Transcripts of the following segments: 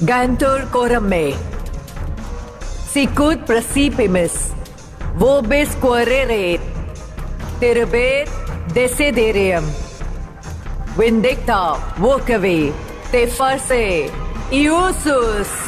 Gantur coramme, sicut precipimis, vobis quereret, terabet desiderium, vindicta vocavi, te farse, iusus.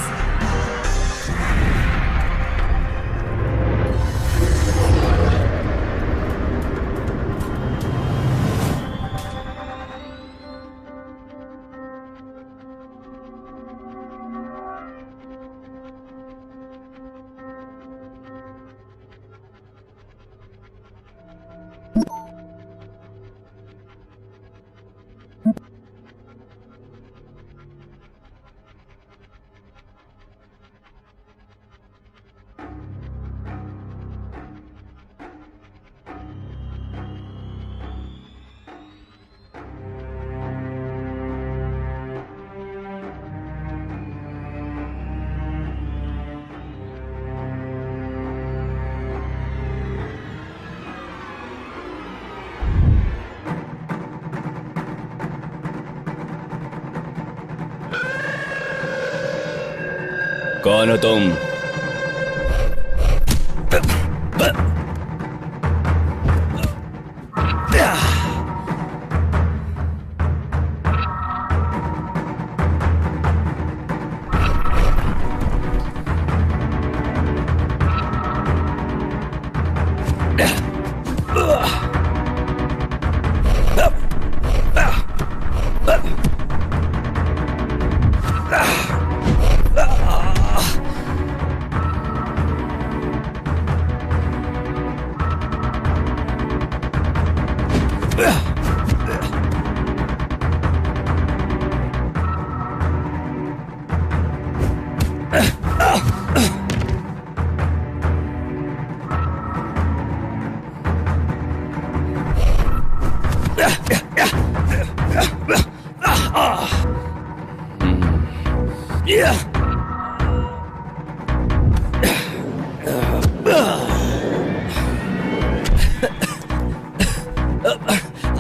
कौन हो तुम?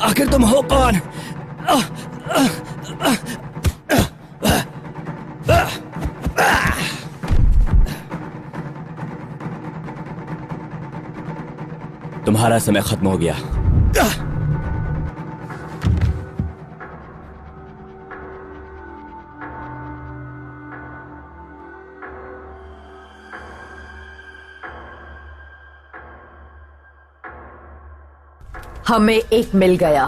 आखिर तुम हो कौन? तुम्हारा समय खत्म हो गया। हमें एक मिल गया।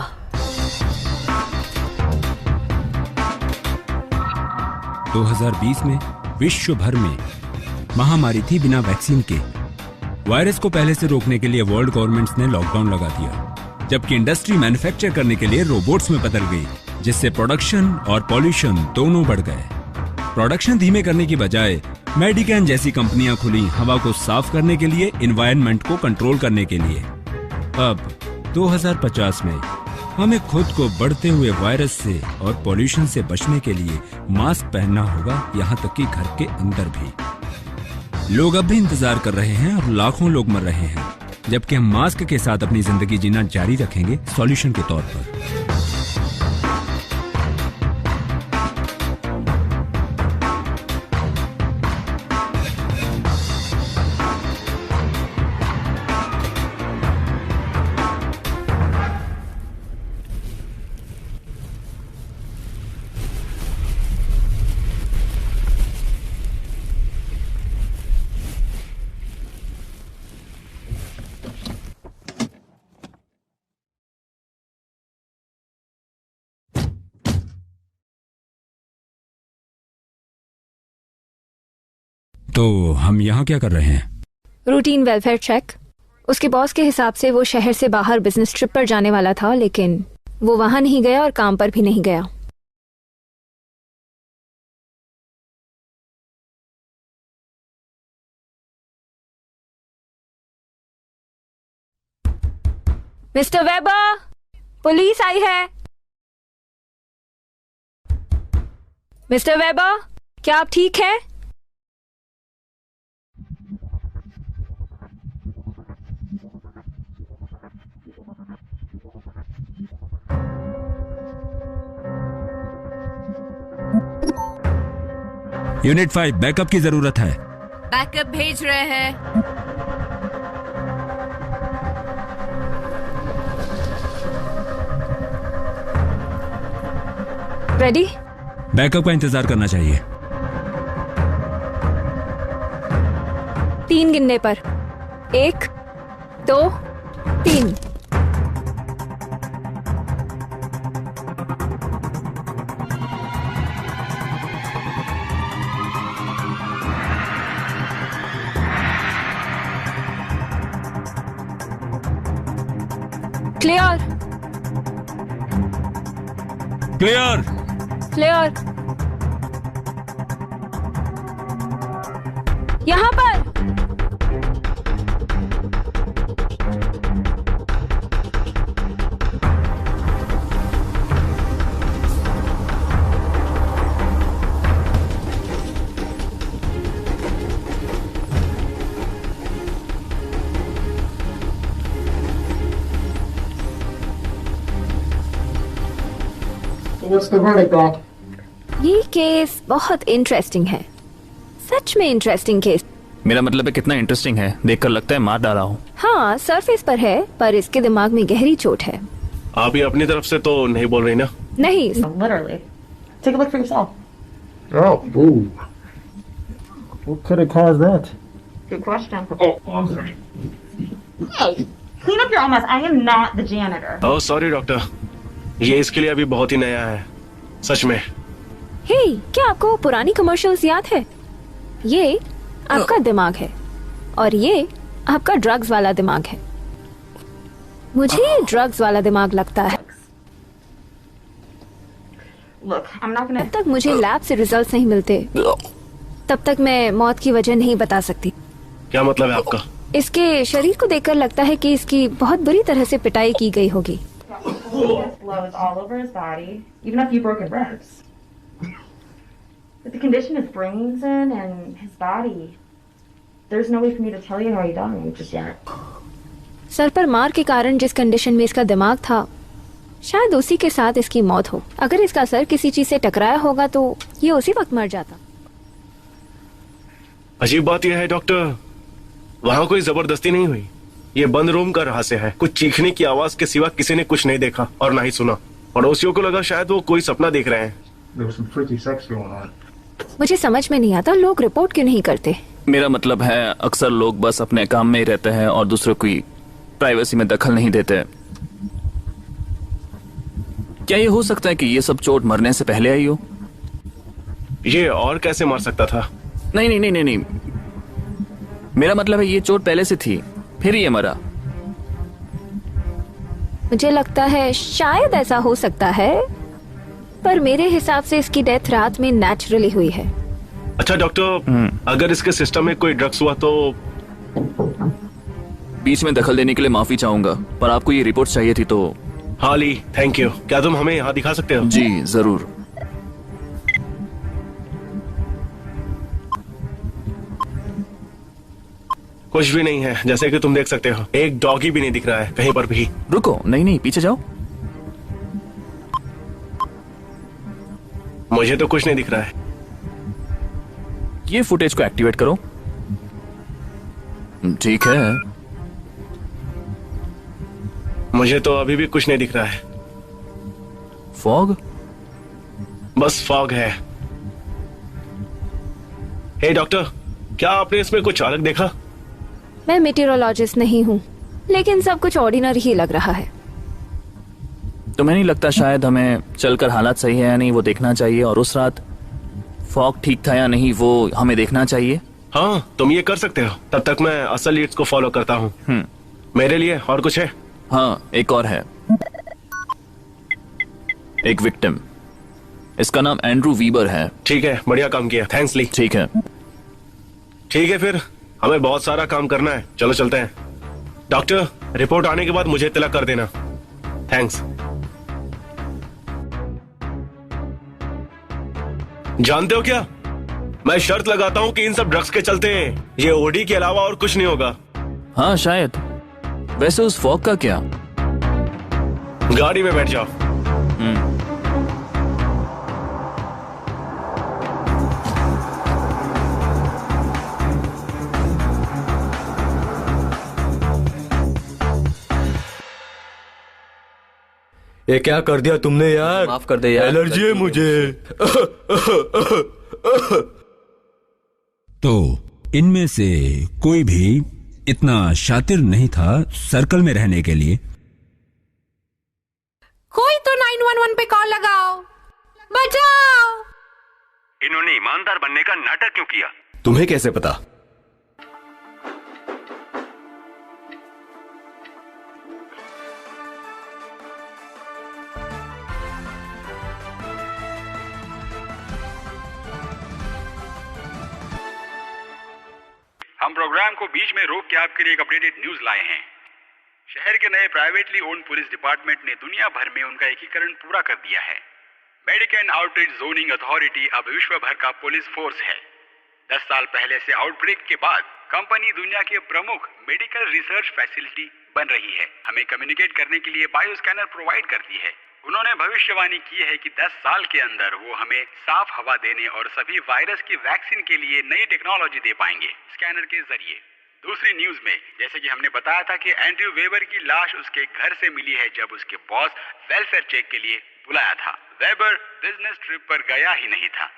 दो 2020 में विश्व भर में महामारी थी बिना वैक्सीन के। वायरस को पहले से रोकने के लिए वर्ल्ड गवर्नमेंट्स ने लॉकडाउन लगा दिया, जबकि इंडस्ट्री मैन्युफैक्चर करने के लिए रोबोट्स में बदल गई, जिससे प्रोडक्शन और पॉल्यूशन दोनों बढ़ गए। प्रोडक्शन धीमे करने की बजाय मेडिकेन जैसी कंपनियां खुली हवा को साफ करने के लिए, एनवायरनमेंट को कंट्रोल करने के लिए। अब 2050 में हमें खुद को बढ़ते हुए वायरस से और पॉल्यूशन से बचने के लिए मास्क पहनना होगा, यहाँ तक कि घर के अंदर भी। लोग अब भी इंतजार कर रहे हैं और लाखों लोग मर रहे हैं, जबकि हम मास्क के साथ अपनी जिंदगी जीना जारी रखेंगे सॉल्यूशन के तौर पर। तो हम यहाँ क्या कर रहे हैं? Routine welfare check. उसके बॉस के हिसाब से वो शहर से बाहर बिजनेस ट्रिप पर जाने वाला था, लेकिन वो वहां नहीं गया और काम पर भी नहीं गया। मिस्टर वेबर, पुलिस आई है। मिस्टर वेबर, क्या आप ठीक हैं? यूनिट 5 बैकअप की जरूरत है। बैकअप भेज रहे हैं। रेडी? बैकअप का इंतजार करना चाहिए। 3 गिनने पर 1 2 3। Clear clear. क्लियर। यहाँ पर What's the verdict, Doc? ये केस बहुत इंटरेस्टिंग है, सच में इंटरेस्टिंग केस। मेरा मतलब है कितना इंटरेस्टिंग है, देखकर लगता है मार डाला हूँ। हाँ, सरफेस पर है, पर इसके दिमाग में गहरी चोट है। आप ही अपनी तरफ से तो नहीं बोल रही ना? नहीं, Literally. Take a look for yourself. Oh, ooh. What could have caused that? Good question. Oh, I'm sorry. Hey, clean up your own mess. I am not the janitor. Oh sorry doctor, ये इसके लिए अभी बहुत ही नया है, सच में। हे, क्या आपको पुरानी कमर्शियल्स याद है? ये आपका दिमाग है और ये आपका ड्रग्स वाला दिमाग है। मुझे ये ड्रग्स वाला दिमाग लगता है। Look, I'm not gonna. जब तक मुझे लैब से रिजल्ट्स नहीं मिलते तब तक मैं मौत की वजह नहीं बता सकती। क्या मतलब है आपका? इसके शरीर को देखकर लगता है कि इसकी बहुत बुरी तरह से पिटाई की गई होगी। Blows all over his body, even a few broken ribs. With the condition his brain's in and his body, there's no way for me to tell you how he died just yet. Sir पर मार के कारण जिस condition में इसका दिमाग था, शायद उसी के साथ इसकी मौत हो। अगर इसका सर किसी चीज से टकराया होगा तो ये उसी वक्त मर जाता। अजीब बात यह है डॉक्टर, वहाँ कोई जबरदस्ती नहीं हुई। ये बंद रूम का रहस्य है। कुछ चीखने की आवाज के सिवा किसी ने कुछ नहीं देखा और ना ही सुना। पड़ोसियों को लगा शायद वो कोई सपना देख रहे हैं। There was some freaky sex going on. मुझे समझ में नहीं आता लोग रिपोर्ट क्यों नहीं करते। मेरा मतलब है अक्सर लोग बस अपने काम में ही रहते हैं और दूसरों की प्राइवेसी में दखल नहीं देते। क्या ये हो सकता है कि ये सब चोट मरने से पहले आई हो? ये और कैसे मर सकता था? नहीं नहीं नहीं नहीं नहीं, मेरा मतलब है ये चोट पहले से थी, फिर ये मरा। मुझे लगता है शायद ऐसा हो सकता है, पर मेरे हिसाब से इसकी डेथ रात में नेचुरली हुई है। अच्छा डॉक्टर, अगर इसके सिस्टम में कोई ड्रग्स हुआ तो? बीच में दखल देने के लिए माफी चाहूंगा, पर आपको ये रिपोर्ट चाहिए थी तो। हाँ ली, थैंक यू। क्या तुम हमें यहाँ दिखा सकते हो? जी जरूर। कुछ भी नहीं है, जैसे कि तुम देख सकते हो। एक डॉगी भी नहीं दिख रहा है कहीं पर भी। रुको, नहीं नहीं, पीछे जाओ। मुझे तो कुछ नहीं दिख रहा है। ये फुटेज को एक्टिवेट करो। ठीक है। मुझे तो अभी भी कुछ नहीं दिख रहा है। फॉग? बस फॉग है। हे डॉक्टर, क्या आपने इसमें कुछ अलग देखा? मैं मेटेरोलॉजिस्ट नहीं हूँ, लेकिन सब कुछ ऑर्डिनरी ही लग रहा है। तुम्हें नहीं लगता शायद हमें चलकर हालात सही है या नहीं वो देखना चाहिए, और उस रात फॉग ठीक था या नहीं वो हमें देखना चाहिए? हाँ, तुम ये कर सकते हो। तब तक मैं असल लीड्स को फॉलो करता हूँ। मेरे लिए और कुछ है? हाँ, एक और है। एक विक्टिम, इसका नाम एंड्रू वीबर है। ठीक है, बढ़िया काम किया, थैंक्स ली। ठीक है। ठीक है, फिर हमें बहुत सारा काम करना है, चलो चलते हैं। डॉक्टर, रिपोर्ट आने के बाद मुझे इत्तला कर देना। थैंक्स। जानते हो क्या, मैं शर्त लगाता हूँ कि इन सब ड्रग्स के चलते ये ओडी के अलावा और कुछ नहीं होगा। हाँ शायद। वैसे उस फॉग का क्या? गाड़ी में बैठ जाओ। ये क्या कर दिया तुमने यार? माफ कर दे यार, एलर्जी है मुझे। तो इनमें से कोई भी इतना शातिर नहीं था सर्कल में रहने के लिए। कोई तो 911 पे कॉल लगाओ, बचाओ। इन्होंने ईमानदार बनने का नाटक क्यों किया? तुम्हें कैसे पता? हम प्रोग्राम को बीच में रोक के आपके लिए एक अपडेटेड न्यूज लाए हैं। शहर के नए प्राइवेटली ओन्ड पुलिस डिपार्टमेंट ने दुनिया भर में उनका एकीकरण पूरा कर दिया है। मेडिकल आउटरीच जोनिंग अथॉरिटी अब विश्व भर का पुलिस फोर्स है। 10 साल पहले से आउटब्रेक के बाद कंपनी दुनिया के प्रमुख मेडिकल रिसर्च फैसिलिटी बन रही है। हमें कम्युनिकेट करने के लिए बायो स्कैनर प्रोवाइड करती है। उन्होंने भविष्यवाणी की है कि 10 साल के अंदर वो हमें साफ हवा देने और सभी वायरस की वैक्सीन के लिए नई टेक्नोलॉजी दे पाएंगे स्कैनर के जरिए। दूसरी न्यूज में जैसे कि हमने बताया था कि एंड्रयू वेबर की लाश उसके घर से मिली है जब उसके बॉस वेलफेयर चेक के लिए बुलाया था। वेबर बिजनेस ट्रिप पर गया ही नहीं था।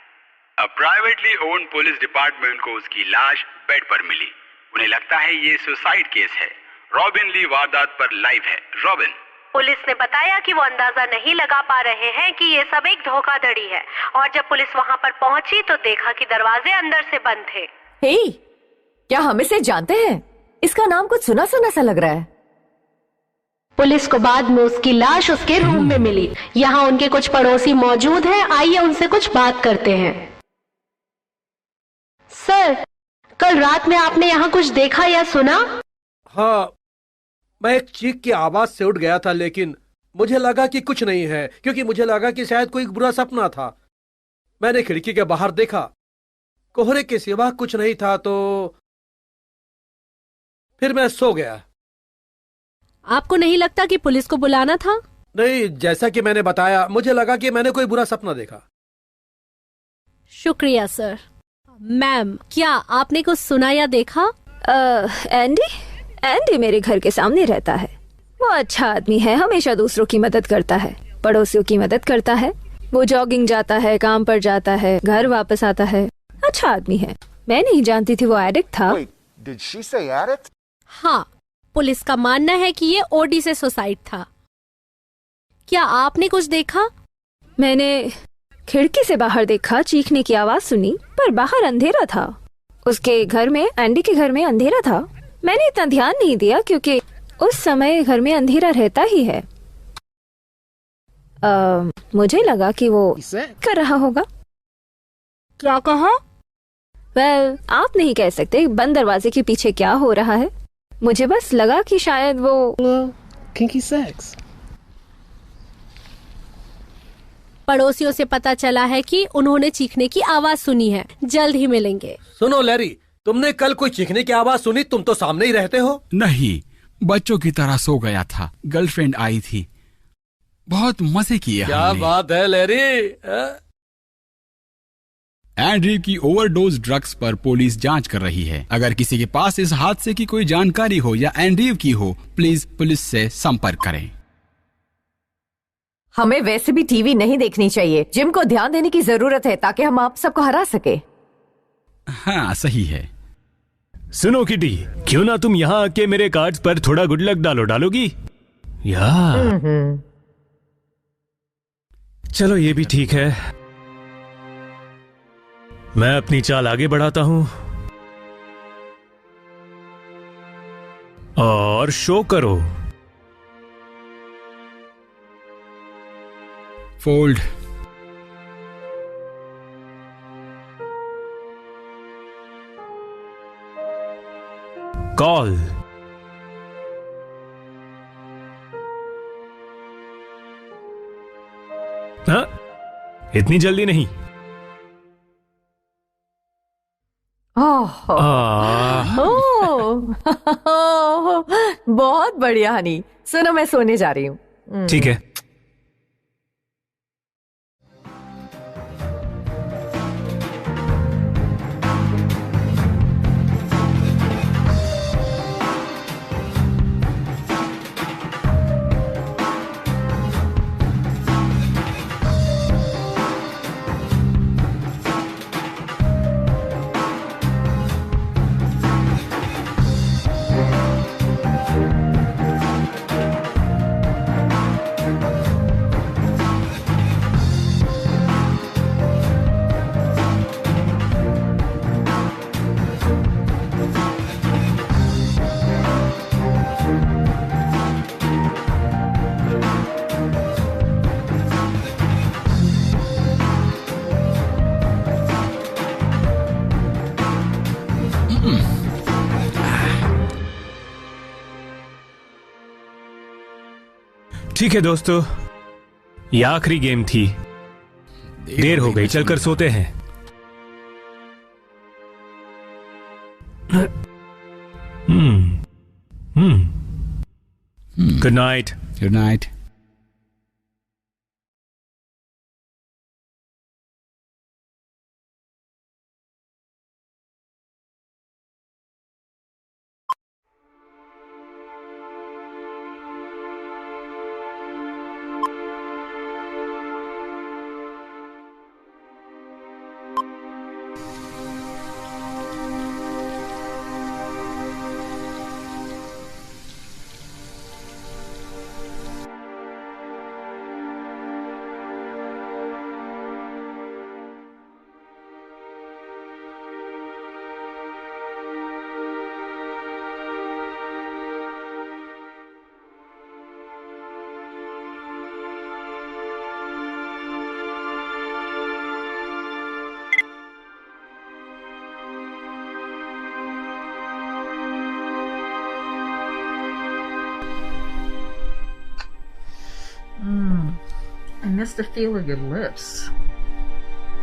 अब प्राइवेटली ओन्ड पुलिस डिपार्टमेंट को उसकी लाश बेड पर मिली। उन्हें लगता है ये सुसाइड केस है। रॉबिन ली वारदात पर लाइव है। रॉबिन, पुलिस ने बताया कि वो अंदाजा नहीं लगा पा रहे हैं कि ये सब एक धोखाधड़ी है और जब पुलिस वहाँ पर पहुंची तो देखा कि दरवाजे अंदर से बंद थे। हे, क्या हम इसे जानते हैं? इसका नाम कुछ सुना सुना सा लग रहा है। पुलिस को बाद में उसकी लाश उसके रूम में मिली। यहाँ उनके कुछ पड़ोसी मौजूद हैं, आइए उनसे कुछ बात करते हैं। सर, कल रात में आपने यहाँ कुछ देखा या सुना? हाँ, मैं एक चीख की आवाज से उठ गया था, लेकिन मुझे लगा कि कुछ नहीं है, क्योंकि मुझे लगा कि शायद कोई बुरा सपना था। मैंने खिड़की के बाहर देखा, कोहरे के सिवा कुछ नहीं था, तो फिर मैं सो गया। आपको नहीं लगता कि पुलिस को बुलाना था? नहीं, जैसा कि मैंने बताया, मुझे लगा कि मैंने कोई बुरा सपना देखा। शुक्रिया सर। मैम, क्या आपने कुछ सुना या देखा? एंडी मेरे घर के सामने रहता है। वो अच्छा आदमी है, हमेशा दूसरों की मदद करता है, पड़ोसियों की मदद करता है। वो जॉगिंग जाता है, काम पर जाता है, घर वापस आता है। अच्छा आदमी है। मैं नहीं जानती थी वो एडिक्ट था। Did she say addict? हाँ, पुलिस का मानना है कि ये ओडी से सुसाइड था। क्या आपने कुछ देखा? मैंने खिड़की से बाहर देखा, चीखने की आवाज सुनी, पर बाहर अंधेरा था। उसके घर में, एंडी के घर में अंधेरा था। मैंने इतना ध्यान नहीं दिया क्योंकि उस समय घर में अंधेरा रहता ही है। मुझे लगा कि वो कर रहा होगा। क्या कहा? वेल, आप नहीं कह सकते बंद दरवाजे के पीछे क्या हो रहा है। मुझे बस लगा कि शायद वो kinky sex। पड़ोसियों से पता चला है कि उन्होंने चीखने की आवाज सुनी है। जल्द ही मिलेंगे। सुनो लैरी, तुमने कल कोई चीखने की आवाज सुनी? तुम तो सामने ही रहते हो। नहीं, बच्चों की तरह सो गया था। गर्लफ्रेंड आई थी, बहुत मजे किए क्या हमने। बात है लैरी। एंड्रयू की ओवरडोज ड्रग्स पर पुलिस जांच कर रही है। अगर किसी के पास इस हादसे की कोई जानकारी हो या एंड्रयू की हो, प्लीज पुलिस से संपर्क करें। हमें वैसे भी टीवी नहीं देखनी चाहिए। जिम को ध्यान देने की जरूरत है ताकि हम आप सबको हरा सके। हाँ, सही है। सुनो किटी, क्यों ना तुम यहाँ आके मेरे कार्ड्स पर थोड़ा गुड लक डालोगी? यार चलो, ये भी ठीक है। मैं अपनी चाल आगे बढ़ाता हूं और शो करो। फोल्ड। कॉल। हाँ, इतनी जल्दी नहीं। बहुत बढ़िया हनी। सुनो, मैं सोने जा रही हूँ। ठीक है। ठीक है दोस्तों, ये आखिरी गेम थी। देर हो गई, चलकर सोते हैं। Good night. Good night. I miss the feel of your lips.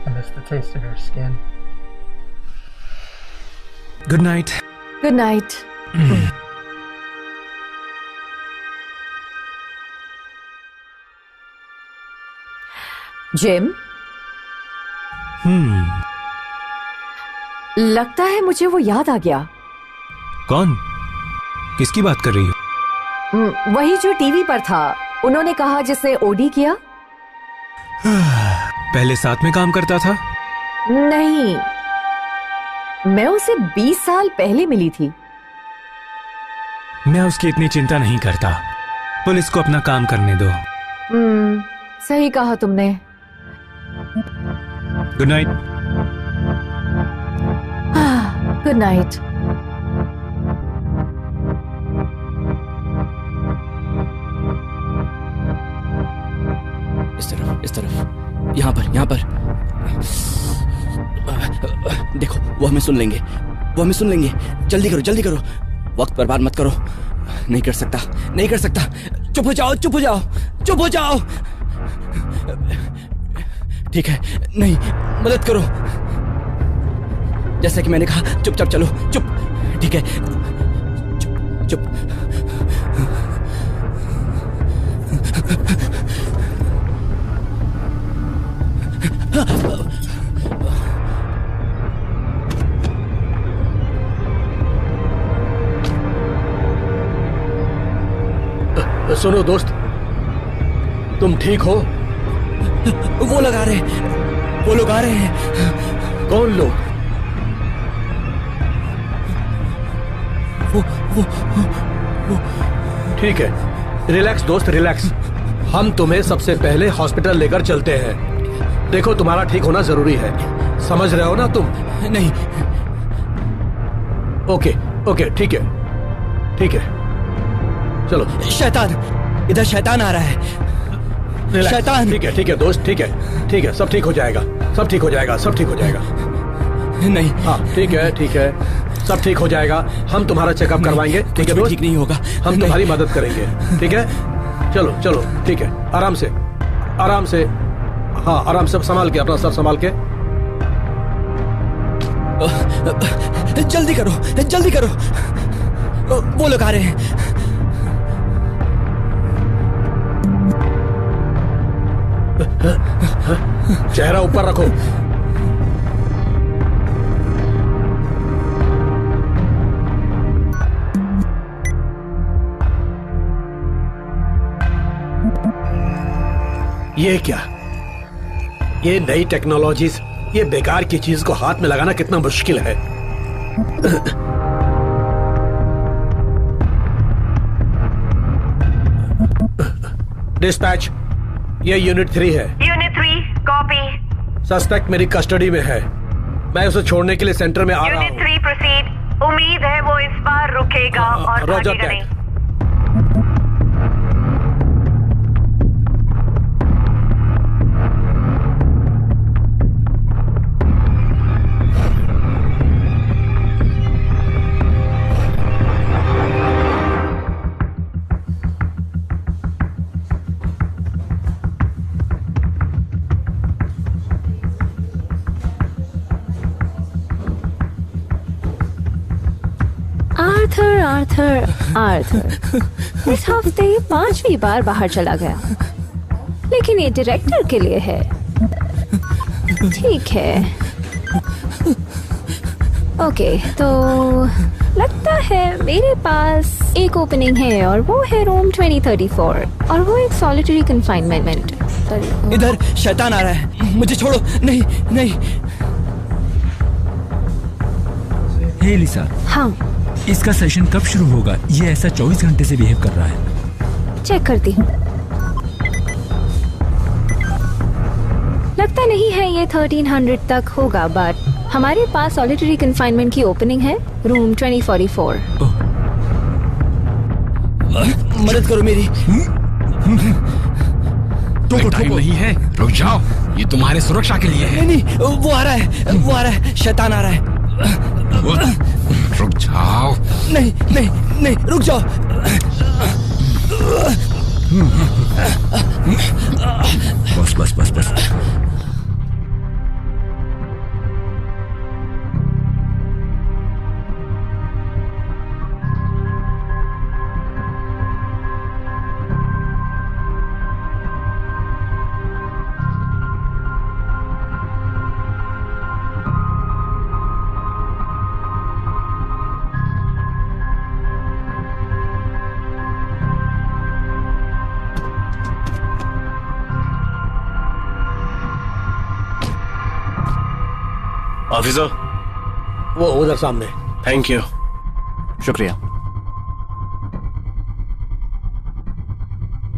I miss the taste of your skin. Good night. Good night. Gym, लगता है मुझे वो याद आ गया। कौन? किसकी बात कर रही हो? वही जो टीवी पर था। उन्होंने कहा जिसने ओडी किया। पहले साथ में काम करता था? नहीं, मैं उसे 20 साल पहले मिली थी। मैं उसकी इतनी चिंता नहीं करता। पुलिस को अपना काम करने दो। सही कहा तुमने। Good night. Good night. इस तरफ, यहाँ पर। देखो, वो हमें सुन लेंगे। जल्दी करो। वक्त बर्बाद मत करो। नहीं कर सकता। चुप हो जाओ। ठीक है, नहीं, मदद करो। जैसा कि मैंने कहा, चुपचाप चलो। चुप, ठीक है। चुप। सुनो दोस्त, तुम ठीक हो? वो लोग आ रहे हैं। कौन लोग? वो। ठीक है, रिलैक्स दोस्त, रिलैक्स। हम तुम्हें सबसे पहले हॉस्पिटल लेकर चलते हैं। देखो, तुम्हारा ठीक होना जरूरी है, समझ रहे हो ना तुम? नहीं। ओके, ठीक है। चलो। शैतान, इधर शैतान आ रहा है। शैतान। ठीक है दोस्त, ठीक है। सब ठीक हो जाएगा। नहीं। हाँ, ठीक है। सब ठीक हो जाएगा। हम तुम्हारा चेकअप करवाएंगे। ठीक है दोस्त? ठीक नहीं होगा। हम तुम्हारी मदद करेंगे। ठीक है, चलो। ठीक है, आराम से। हाँ, आराम से संभाल के, अपना सर संभाल के। जल्दी करो। वो लोग आ रहे हैं। चेहरा ऊपर रखो। ये क्या? ये नई टेक्नोलॉजीज, ये बेकार की चीज को हाथ में लगाना कितना मुश्किल है। डिस्पैच, ये यूनिट 3 है। Unit 3, copy. सस्पेक्ट मेरी कस्टडी में है। मैं उसे छोड़ने के लिए सेंटर में आ रहा हूँ। Unit 3 proceed. उम्मीद है वो इस बार रुकेगा और भागेगा नहीं। आर्थर आर्थर आर्थर इस हफ्ते 5वीं बार बाहर चला गया, लेकिन ये डायरेक्टर के लिए है। ठीक है, ओके, तो लगता है मेरे पास एक ओपनिंग है और वो है रूम 2034 और वो एक सॉलिटरी कन्फाइनमेंट। इधर शैतान आ रहा है, मुझे छोड़ो। नहीं नहीं। हे लिसा, हाँ, इसका सेशन कब शुरू होगा? ये ऐसा 24 घंटे से बिहेव कर रहा है। चेक करती हूँ। लगता नहीं है ये 1300 तक होगा, बट हमारे पास सॉलिटरी कन्फाइनमेंट की ओपनिंग है रूम 2044। मदद करो मेरी। टाइम नहीं है, रुक जाओ, ये तुम्हारे सुरक्षा के लिए है। नहीं, वो आ रहा है, वो आ रहा है, शैतान आ रहा है। रुक जाओ। नहीं नहीं नहीं, रुक जाओ। बस बस बस बस। ऑफिसर, वो उधर सामने। Thank you. शुक्रिया।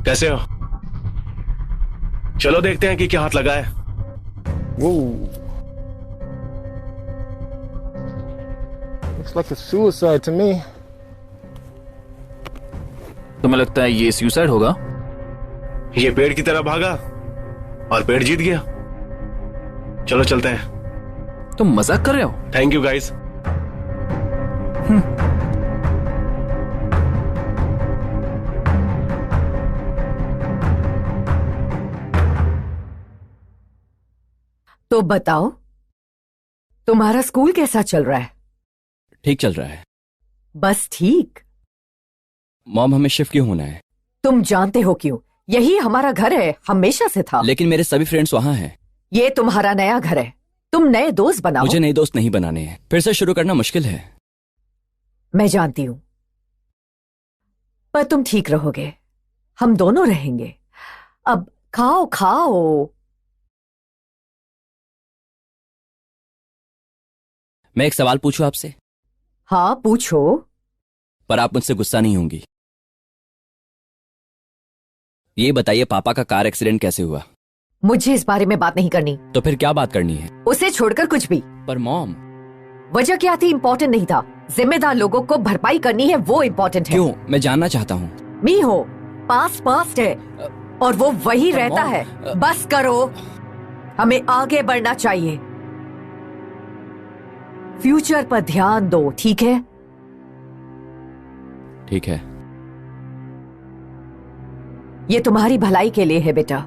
कैसे हो? चलो देखते हैं कि क्या हाथ लगा है। Looks like a suicide to me. तुम्हें लगता है ये सुसाइड होगा? ये पेड़ की तरह भागा और पेड़ जीत गया। चलो चलते हैं। तुम मजाक कर रहे हो? Thank you guys. तो बताओ, तुम्हारा स्कूल कैसा चल रहा है? ठीक चल रहा है। बस ठीक? मॉम, हमें शिफ्ट क्यों होना है? तुम जानते हो क्यों? यही हमारा घर है, हमेशा से था। लेकिन मेरे सभी फ्रेंड्स वहाँ हैं। ये तुम्हारा नया घर है, तुम नए दोस्त बनाओ। मुझे नए दोस्त नहीं बनाने हैं, फिर से शुरू करना मुश्किल है। मैं जानती हूँ, पर तुम ठीक रहोगे, हम दोनों रहेंगे। अब खाओ खाओ। मैं एक सवाल पूछूं आपसे? हाँ पूछो। पर आप मुझसे गुस्सा नहीं होंगी? ये बताइए, पापा का कार एक्सीडेंट कैसे हुआ? मुझे इस बारे में बात नहीं करनी। तो फिर क्या बात करनी है? उसे छोड़कर कुछ भी। पर मॉम, वजह क्या थी इम्पोर्टेंट नहीं था, जिम्मेदार लोगों को भरपाई करनी है वो इम्पोर्टेंट है। क्यों? मैं जानना चाहता हूँ। मी हो, पास्ट है और वो वही रहता है। बस करो, हमें आगे बढ़ना चाहिए। फ्यूचर पर ध्यान दो, ठीक है? ठीक है। ये तुम्हारी भलाई के लिए है बेटा।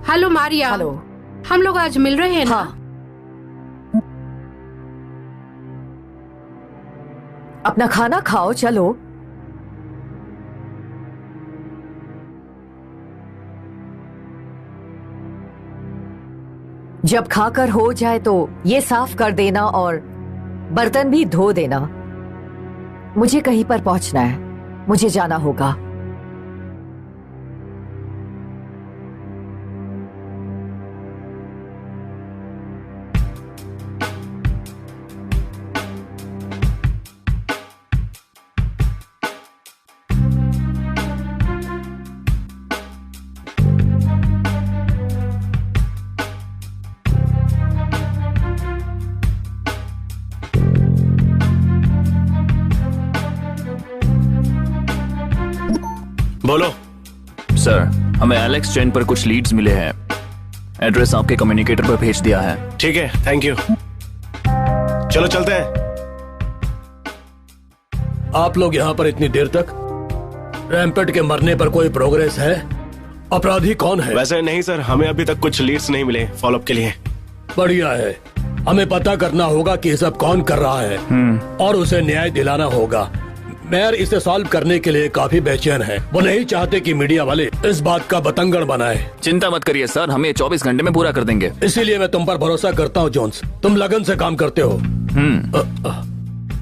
हेलो मारिया। हेलो। हम लोग आज मिल रहे हैं ना? हाँ। अपना खाना खाओ, चलो। जब खाकर हो जाए तो ये साफ कर देना और बर्तन भी धो देना। मुझे कहीं पर पहुंचना है, मुझे जाना होगा। बोलो। सर, हमें एलेक्स चेन पर कुछ लीड्स मिले हैं। एड्रेस आपके कम्युनिकेटर पर भेज दिया है। ठीक है, थैंक यू। चलो चलते हैं। आप लोग यहाँ पर इतनी देर तक? रैम्पेट के मरने पर कोई प्रोग्रेस है? अपराधी कौन है? वैसे नहीं सर, हमें अभी तक कुछ लीड्स नहीं मिले फॉलोअप के लिए। बढ़िया है, हमें पता करना होगा कि ये सब कौन कर रहा है और उसे न्याय दिलाना होगा। मेयर इसे सॉल्व करने के लिए काफी बेचैन है। वो नहीं चाहते कि मीडिया वाले इस बात का बतंगड़ बनाए। चिंता मत करिए सर, हम ये 24 घंटे में पूरा कर देंगे। इसीलिए मैं तुम पर भरोसा करता हूँ जोन्स, तुम लगन से काम करते हो।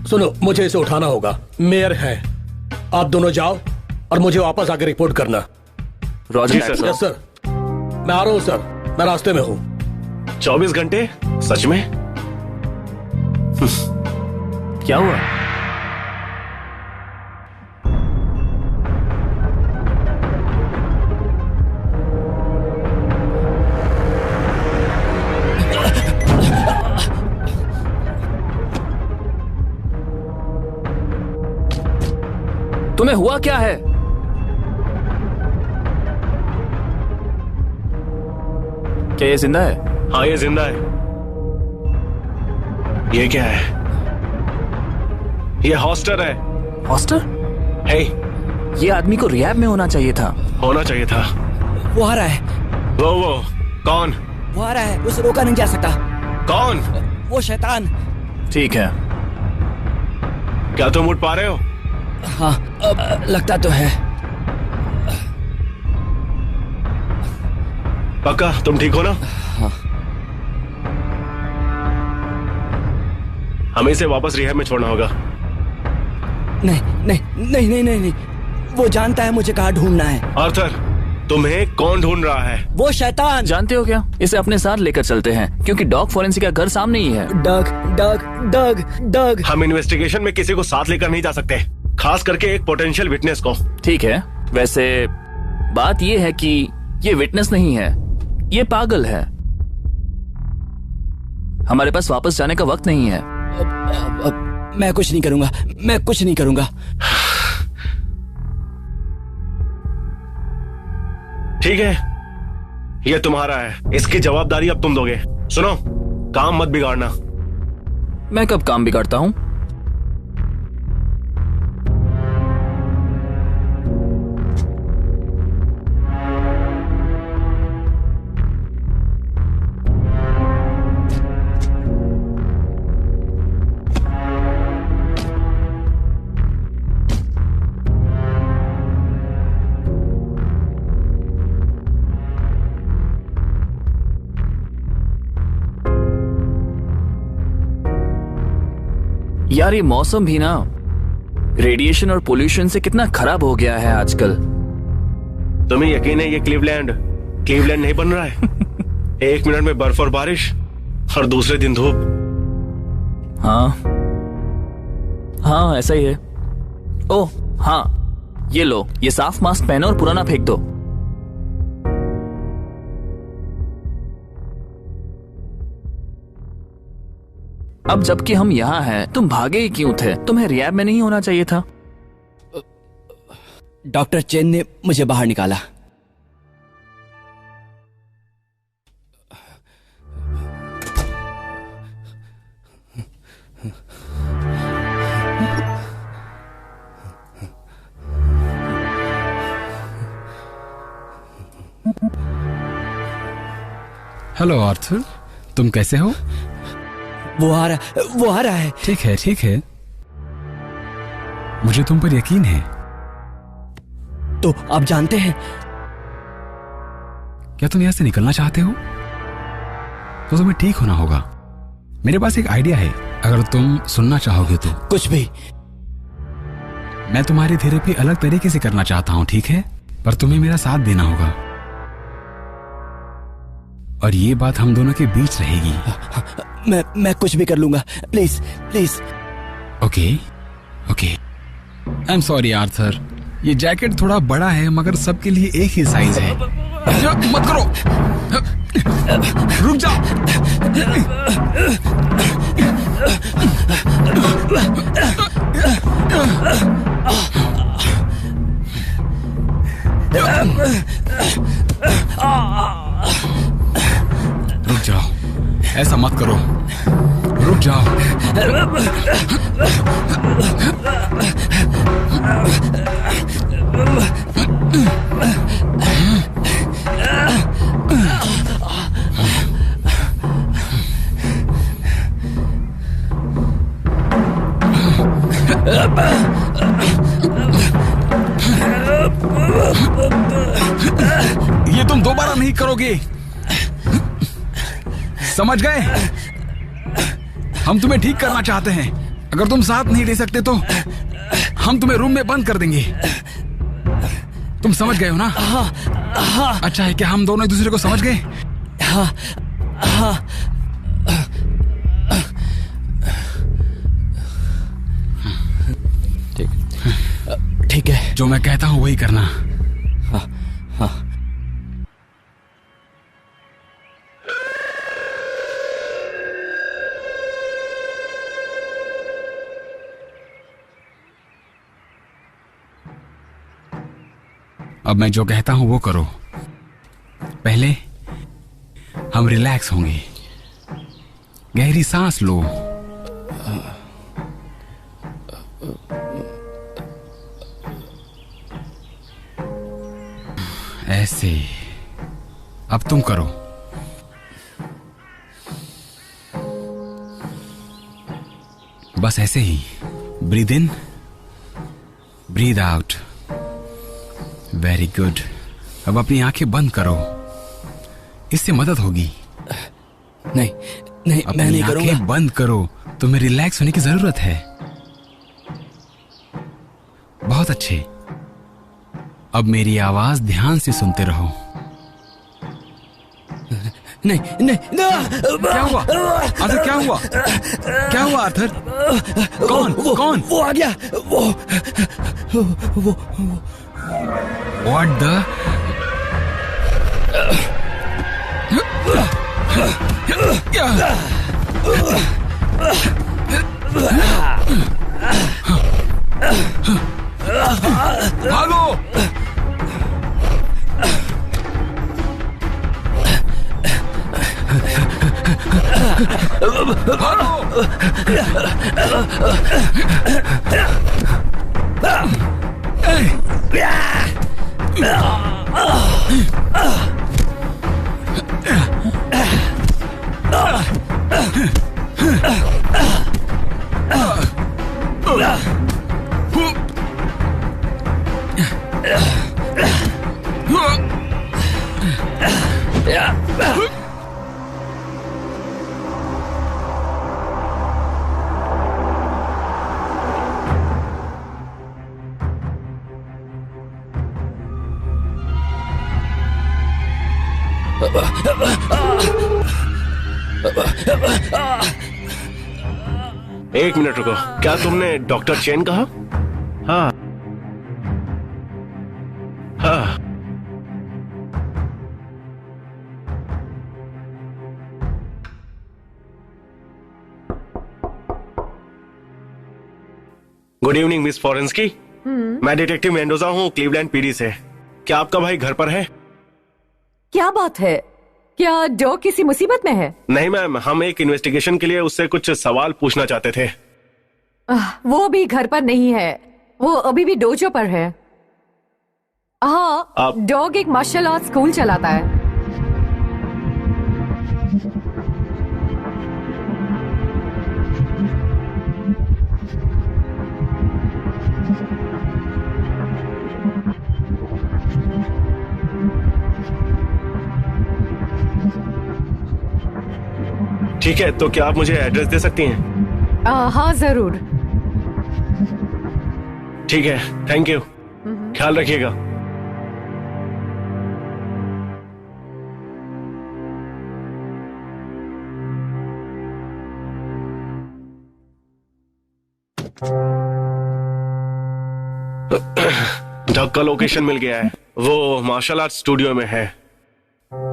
सुनो, मुझे इसे उठाना होगा। मेयर है, आप दोनों जाओ और मुझे वापस आकर रिपोर्ट करना। Roger sir. यस सर, मैं आ रहा हूँ सर, मैं रास्ते में हूँ। 24 घंटे? सच में? क्या हुआ? तुम्हें हुआ क्या है? क्या ये जिंदा है? हाँ, ये जिंदा है। ये क्या है? ये हॉस्टर है। हॉस्टर? हे, ये आदमी को रिहैब में होना चाहिए था। होना चाहिए था। वो आ रहा है। वो कौन? वो आ रहा है, उसे रोका नहीं जा सकता। कौन? वो शैतान। ठीक है। क्या तुम उठ पा रहे हो? हाँ, लगता तो है। पक्का तुम ठीक हो ना? हाँ। हमें इसे वापस रिहैब में छोड़ना होगा। नहीं नहीं नहीं नहीं नहीं नहीं, वो जानता है मुझे कहाँ ढूंढना है। आर्थर, तुम्हें कौन ढूंढ रहा है? वो शैतान। जानते हो क्या, इसे अपने साथ लेकर चलते हैं क्योंकि डॉग फोरेंसिक का घर सामने ही है। डग डग डग डग। हम इन्वेस्टिगेशन में किसी को साथ लेकर नहीं जा सकते, खास करके एक पोटेंशियल विटनेस को। ठीक है, वैसे बात ये है कि ये विटनेस नहीं है, ये पागल है। हमारे पास वापस जाने का वक्त नहीं है। मैं कुछ नहीं करूंगा, मैं कुछ नहीं करूंगा। ठीक है, ये तुम्हारा है, इसकी जवाबदारी अब तुम दोगे। सुनो, काम मत बिगाड़ना। मैं कब काम बिगाड़ता हूं? यार ये मौसम भी ना रेडिएशन और पोल्यूशन से कितना खराब हो गया है आजकल। तुम्हें यकीन है ये क्लीवलैंड नहीं बन रहा है? एक मिनट में बर्फ और बारिश और दूसरे दिन धूप। हाँ ऐसा ही है। ओह हाँ, ये लो, ये साफ मास्क पहनो और पुराना फेंक दो। अब जबकि हम यहाँ हैं, तुम भागे ही क्यों थे? तुम्हें रिहैब में नहीं होना चाहिए था। डॉक्टर चेन ने मुझे बाहर निकाला। हेलो आर्थर, तुम कैसे हो? वो आ रहा है। ठीक है, मुझे तुम पर यकीन है। तो आप जानते हैं, क्या तुम यहां से निकलना चाहते हो? तो तुम्हें ठीक होना होगा। मेरे पास एक आइडिया है, अगर तुम सुनना चाहोगे तो। कुछ भी। मैं तुम्हारी थेरेपी अलग तरीके से करना चाहता हूं, ठीक है? पर तुम्हें मेरा साथ देना होगा और ये बात हम दोनों के बीच रहेगी। मैं कुछ भी कर लूंगा, please please. Okay I am sorry Arthur, ये जैकेट थोड़ा बड़ा है मगर सबके लिए एक ही साइज है। मत करो, रुक जाओ। रुक जाओ, ऐसा मत करो, रुक जाओ। तुम दोबारा नहीं करोगे, समझ गए? हम तुम्हें ठीक करना चाहते हैं। अगर तुम साथ नहीं दे सकते तो हम तुम्हें रूम में बंद कर देंगे। तुम समझ गए हो ना? हाँ। अच्छा है कि हम दोनों एक दूसरे को समझ गए। हाँ हाँ। ठीक है, जो मैं कहता हूं वही करना। हाँ हाँ। अब मैं जो कहता हूं वो करो। पहले हम रिलैक्स होंगे, गहरी सांस लो। ऐसे। अब तुम करो। बस ऐसे ही। Breathe in, breathe out. Very good. अब अपनी आंखें बंद करो, इससे मदद होगी। नहीं नहीं, मैं नहीं करूंगा। आंखें बंद करो, तुम्हें रिलैक्स होने की जरूरत है। बहुत अच्छे। अब मेरी आवाज ध्यान से सुनते रहो। नहीं नहीं, क्या हुआ आर्थर? क्या हुआ? क्या हुआ आर्थर? कौन? कौन? वो आ गया। वो What the? भागो! एक मिनट रुको, क्या तुमने डॉक्टर चेन कहा? हाँ हाँ। Good evening miss Forensky. मैं डिटेक्टिव मेंडोजा हूँ, क्लीवलैंड पीडी से। क्या आपका भाई घर पर है? क्या बात है? क्या डॉग किसी मुसीबत में है? नहीं मैम, हम एक इन्वेस्टिगेशन के लिए उससे कुछ सवाल पूछना चाहते थे। वो भी घर पर नहीं है, वो अभी भी डोजो पर है। हाँ, डॉग एक मार्शल आर्ट स्कूल चलाता है। ठीक है, तो क्या आप मुझे एड्रेस दे सकती हैं? हाँ जरूर। ठीक है, थैंक यू। ख्याल रखिएगा। डॉग का लोकेशन मिल गया है। वो मार्शल आर्ट स्टूडियो में है,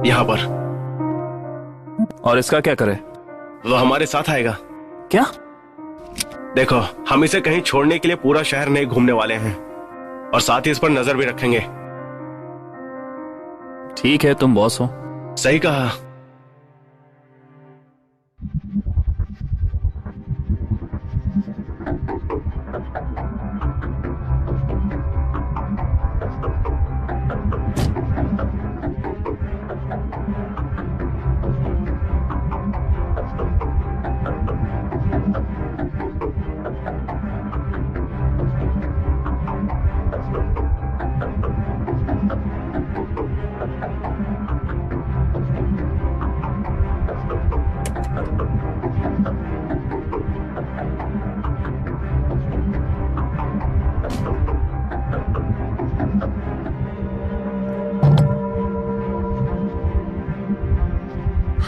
यहाँ पर। और इसका क्या करे? वो हमारे साथ आएगा। क्या? देखो, हम इसे कहीं छोड़ने के लिए पूरा शहर नहीं घूमने वाले हैं, और साथ ही इस पर नजर भी रखेंगे। ठीक है, तुम बॉस हो। सही कहा।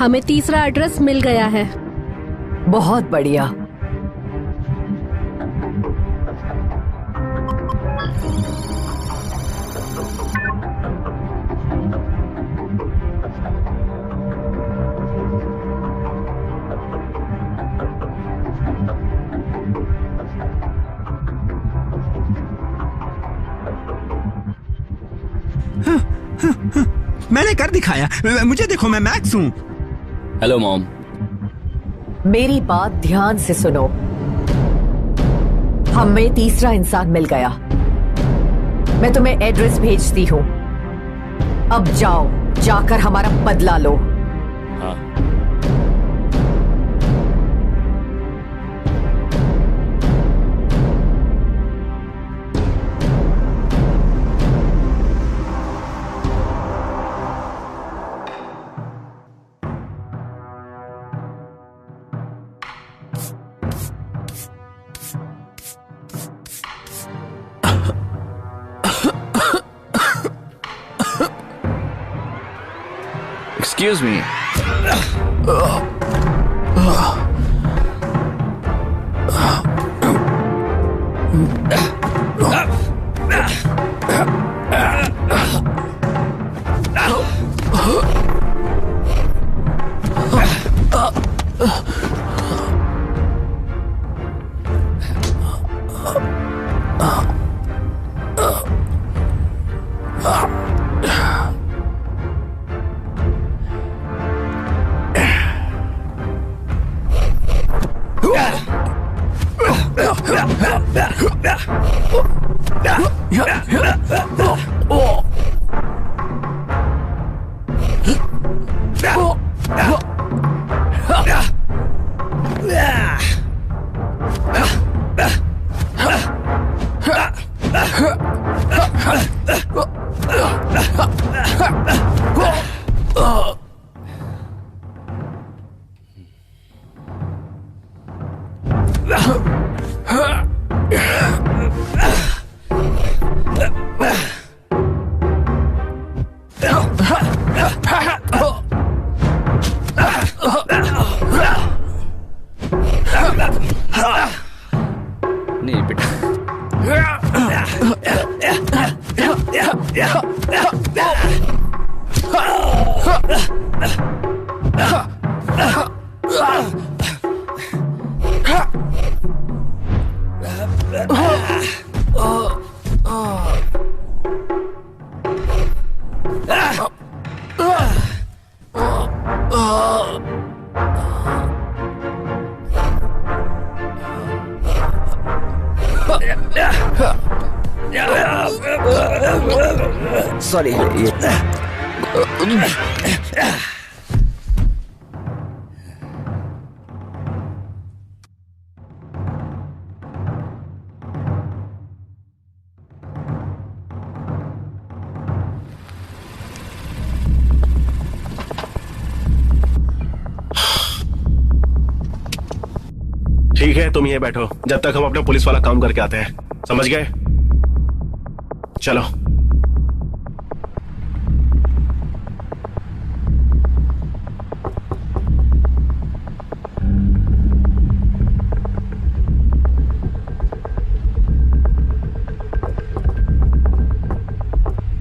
हमें तीसरा एड्रेस मिल गया है। बहुत बढ़िया। मैंने कर दिखाया, मुझे देखो, मैं मैक्स हूँ। Hello mom. मेरी बात ध्यान से सुनो। हमें तीसरा इंसान मिल गया। मैं तुम्हें एड्रेस भेजती हूँ। अब जाओ, जाकर हमारा बदला लो। हाँ। Excuse me. नहीं बेटा। सॉरी। ठीक है, तुम ये बैठो जब तक हम अपना पुलिस वाला काम करके आते हैं। समझ गए? चलो।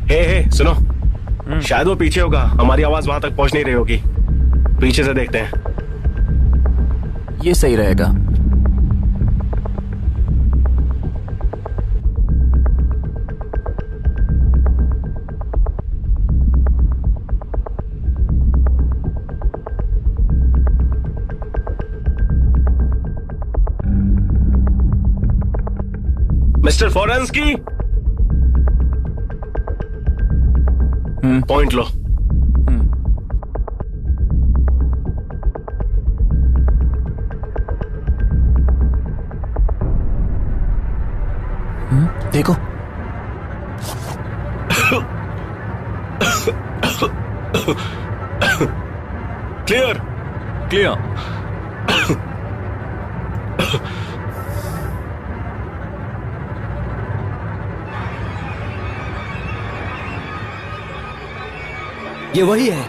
हे सुनो, शायद वो पीछे होगा। हमारी आवाज वहां तक पहुंच नहीं रही होगी। पीछे से देखते हैं। ये सही रहेगा। मिस्टर फोरेंस्की, पॉइंट लो। देखो। Clear clear. ये वही है।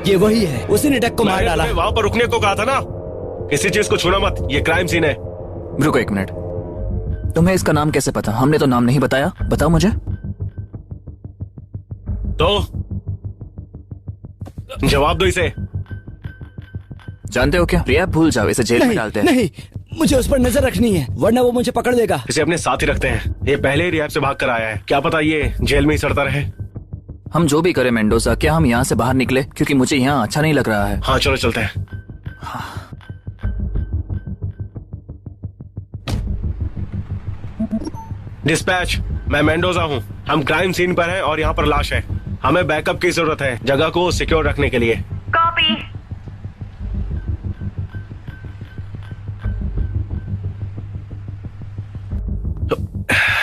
ये वही है, उसी ने डक को मार डाला। वहां पर रुकने को कहा था ना, किसी चीज को छूना मत, ये क्राइम सीन है। रुको एक मिनट, तुम्हें इसका नाम कैसे पता? हमने तो नाम नहीं बताया, बताओ मुझे। तो जवाब दो इसे। जानते हो क्या, प्रिया भूल जाओ, इसे जेल में डालते हैं। नहीं, मुझे उस पर नजर रखनी है, वरना वो मुझे पकड़ लेगा। इसे अपने साथ ही रखते हैं, ये पहले ही रियाब से भाग कर आया है, क्या पता ये जेल में ही सड़ता रहे। हम जो भी करें मेंडोजा, क्या हम यहाँ से बाहर निकले? क्योंकि मुझे यहाँ अच्छा नहीं लग रहा है। हाँ चलो चलते हैं। डिस्पैच, मैं मेंडोजा हूँ। हम क्राइम सीन पर हैं और यहाँ पर लाश है। हमें बैकअप की जरूरत है जगह को सिक्योर रखने के लिए। कॉपी।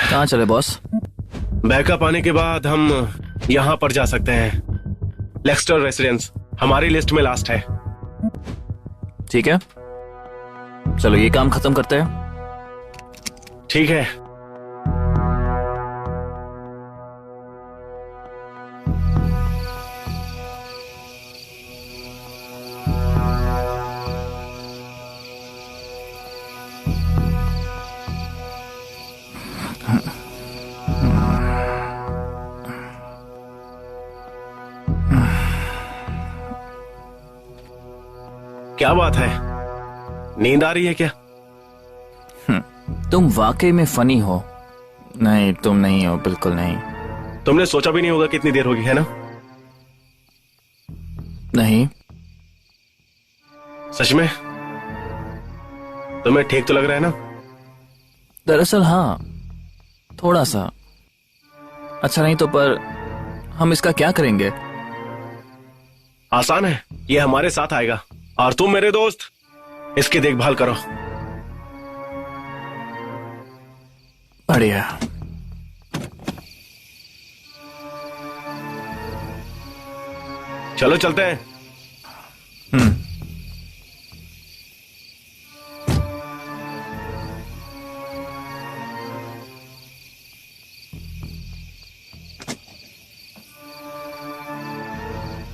कहाँ चले बॉस? बैकअप आने के बाद हम यहाँ पर जा सकते हैं। लेक्स्टर रेसिडेंस हमारी लिस्ट में लास्ट है। ठीक है, चलो ये काम खत्म करते हैं। ठीक है। क्या बात है, नींद आ रही है क्या? तुम वाकई में फनी हो। नहीं, तुम नहीं हो, बिल्कुल नहीं। तुमने सोचा भी नहीं होगा कितनी देर होगी, है ना? नहीं। सच में? तुम्हें ठीक तो लग रहा है ना? दरअसल हाँ, थोड़ा सा। अच्छा नहीं तो, पर हम इसका क्या करेंगे? आसान है, ये हमारे साथ आएगा और तुम मेरे दोस्त इसकी देखभाल करो। बढ़िया। चलो चलते हैं।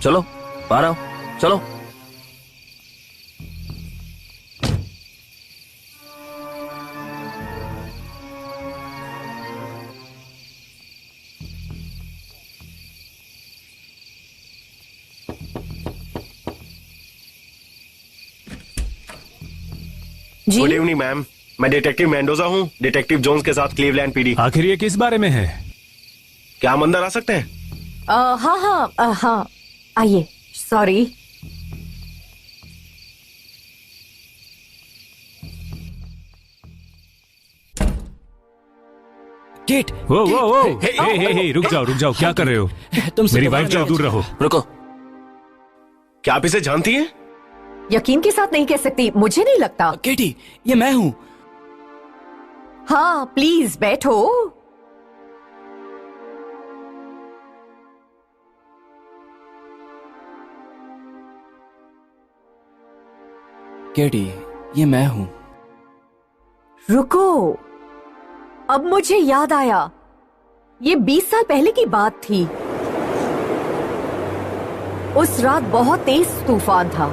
चलो बाहर आओ, चलो। गुड इवनिंग मैम, मैं डिटेक्टिव मेंडोजा हूँ, डिटेक्टिव जोन्स के साथ क्लीवलैंड पीडी। आखिर ये किस बारे में है? क्या हम अंदर आ सकते हैं? हाँ, आइए। सॉरी। केट, वो हे, रुक जाओ, क्या कर रहे हो? मेरी वाइफ से दूर रहो। रुको। क्या आप इसे जानती हैं? यकीन के साथ नहीं कह सकती, मुझे नहीं लगता। केटी, ये मैं हूँ। हाँ प्लीज बैठो। केटी, ये मैं हूँ। रुको, अब मुझे याद आया, ये 20 साल पहले की बात थी। उस रात बहुत तेज तूफान था।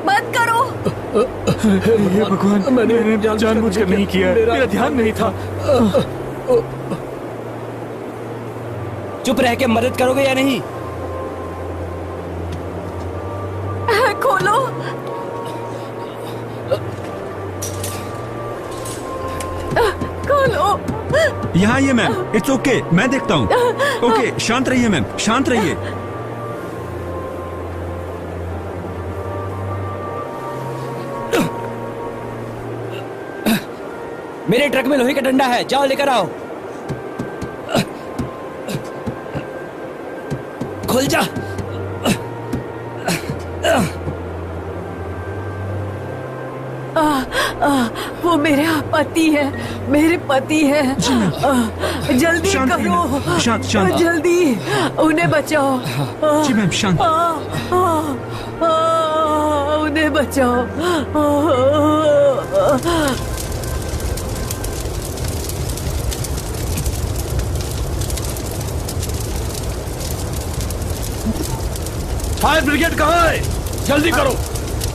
बंद करो। हे भगवान, मैंने जानबूझकर नहीं किया, मेरा ध्यान नहीं था। चुप रह के मदद करोगे या नहीं? खोलो। खोलो। यहाँ आइए मैम, इट्स ओके, मैं देखता हूँ। ओके, शांत रहिए मैम, शांत रहिए। मेरे ट्रक में लोहे का डंडा है, जाओ लेकर आओ। खुल जा। वो मेरे पति है, मेरे पति है। जल्दी करो, शांत। जल्दी उन्हें बचाओ। जी मैम, शांत। उन्हें बचाओ। फायर ब्रिगेड कहाँ है? जल्दी करो।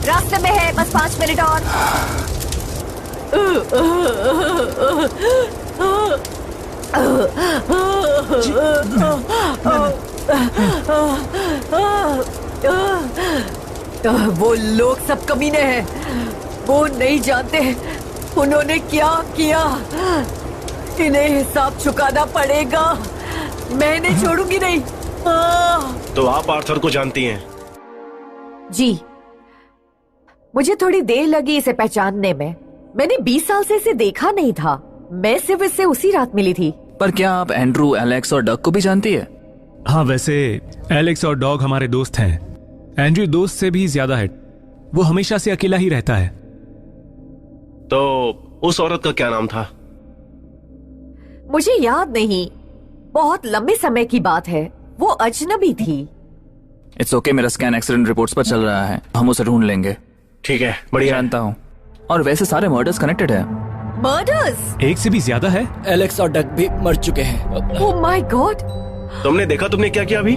रास्ते में है, बस 5 मिनट और। वो लोग सब कमीने हैं। वो नहीं जानते उन्होंने क्या किया। इन्हें हिसाब चुकाना पड़ेगा। मैं नहीं छोड़ूंगी नहीं। तो आप आर्थर को जानती हैं? जी, मुझे थोड़ी देर लगी इसे पहचानने में। मैंने 20 साल से इसे देखा नहीं था। मैं सिर्फ इससे उसी रात मिली थी। पर क्या आप एंड्रू, एलेक्स और डग को भी जानती है? हाँ, वैसे एलेक्स और डॉग हमारे दोस्त हैं। एंड्रू दोस्त से भी ज्यादा है। वो हमेशा से अकेला ही रहता है। तो उस औरत का क्या नाम था? मुझे याद नहीं, बहुत लंबे समय की बात है। वो अजनबी थी। इट्स ओके, मेरा स्कैन एक्सीडेंट रिपोर्ट्स पर चल रहा है, हम उसे ढूंढ लेंगे। ठीक है, बढ़िया। जानता हूँ। और वैसे सारे मर्डर्स कनेक्टेड है। मर्डर्स? एक से भी ज्यादा है। एलेक्स और डग भी मर चुके हैं। Oh my God. तुमने देखा तुमने क्या किया अभी?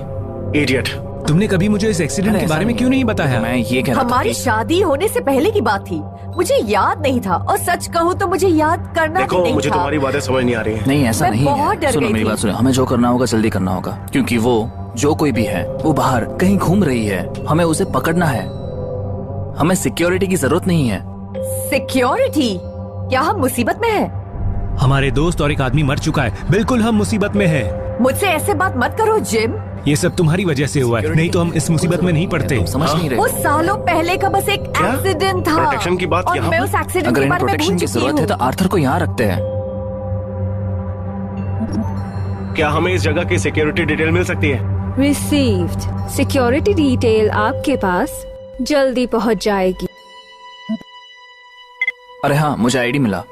इडियट। तुमने कभी मुझे इस एक्सीडेंट के बारे में क्यों नहीं बताया? मैं ये कह रहा था हमारी शादी होने से पहले की बात थी। मुझे याद नहीं था, और सच कहूँ तो मुझे याद करना देखो, भी नहीं मुझे था। तुम्हारी बातें समझ नहीं आ रही हैं। नहीं, ऐसा मैं नहीं बहुत है। डर सुनो गई मेरी थी। बात सुनो, हमें जो करना होगा जल्दी करना होगा, क्योंकि वो जो कोई भी है वो बाहर कहीं घूम रही है। हमें उसे पकड़ना है। हमें सिक्योरिटी की जरूरत नहीं है। सिक्योरिटी? क्या हम मुसीबत में हैं? हमारे दोस्त और एक आदमी मर चुका है। बिल्कुल हम मुसीबत में हैं। मुझसे ऐसे बात मत करो जिम। ये सब तुम्हारी वजह से हुआ है, नहीं तो हम इस मुसीबत में नहीं पड़ते। समझ नहीं रहे। वो सालों पहले का बस एक एक्सीडेंट था। प्रोटेक्शन की बात और यहाँ मैं पर? उस एक्सीडेंट अगर के इन बारे में प्रोटेक्शन भूल की चुकी जरूरत है तो हूँ। आर्थर को यहाँ रखते हैं। क्या हमें इस जगह की सिक्योरिटी डिटेल मिल सकती है? रिसीव्ड। सिक्योरिटी डिटेल आपके पास जल्दी पहुंच जाएगी। अरे हाँ, मुझे आईडी मिला।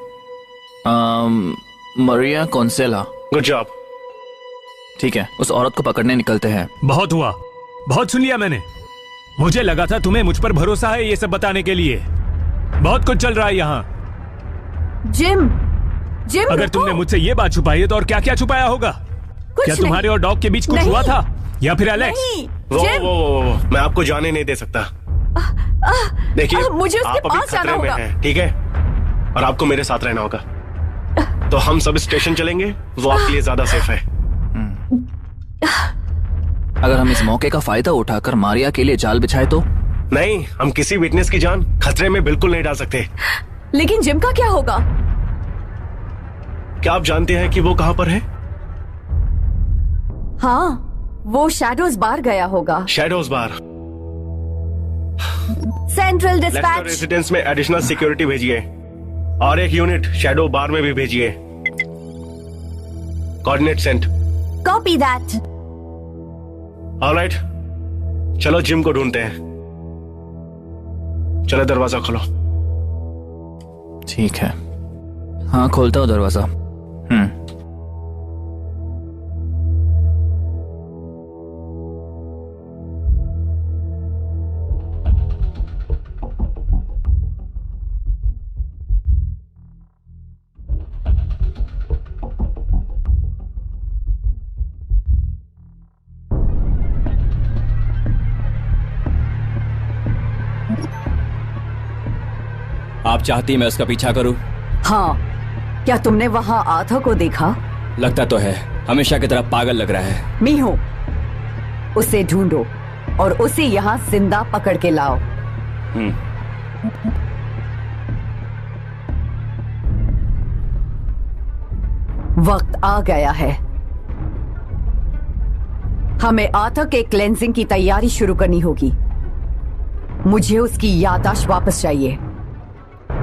Maria Consela. Good job. ठीक है, उस औरत को पकड़ने निकलते हैं। बहुत हुआ, बहुत सुन लिया मैंने। मुझे लगा था तुम्हें मुझ पर भरोसा है ये सब बताने के लिए। बहुत कुछ चल रहा है यहाँ। जिम, जिम अगर तुमने मुझसे ये बात छुपाई है तो और क्या क्या छुपाया होगा? क्या नहीं। तुम्हारे और डॉग के बीच कुछ नहीं। हुआ था, या फिर एलेक्स? नहीं, वो जिम। वो मैं आपको जाने नहीं दे सकता। देखिए, मुझे उसके आप अभी पास जाना खतरे में होगा। हैं, ठीक है? और आपको मेरे साथ रहना होगा। तो हम सब स्टेशन चलेंगे, वो आपके लिए ज्यादा सेफ है। अगर हम इस मौके का फायदा उठाकर मारिया के लिए जाल बिछाए तो? नहीं, हम किसी विटनेस की जान खतरे में बिल्कुल नहीं डाल सकते। लेकिन जिम का क्या होगा? क्या आप जानते हैं कि वो कहाँ पर है? हाँ, वो शैडोज बार गया होगा। Shadows bar. Central Lester dispatch. Residence में एडिशनल सिक्योरिटी भेजिए और एक यूनिट शैडो बार में भी भेजिए। Coordinate sent. Copy that. Alright, चलो जिम को ढूंढते हैं। चलो दरवाजा खोलो। ठीक है, हाँ खोलता हूँ दरवाजा। आप चाहती मैं उसका पीछा करूं? हाँ, क्या तुमने वहाँ आर्थर को देखा? लगता तो है, हमेशा की तरह पागल लग रहा है। मीहो, उसे ढूंढो और उसे यहाँ जिंदा पकड़ के लाओ। वक्त आ गया है। हमें आर्थर के क्लेंजिंग की तैयारी शुरू करनी होगी। मुझे उसकी याददाश्त वापस चाहिए।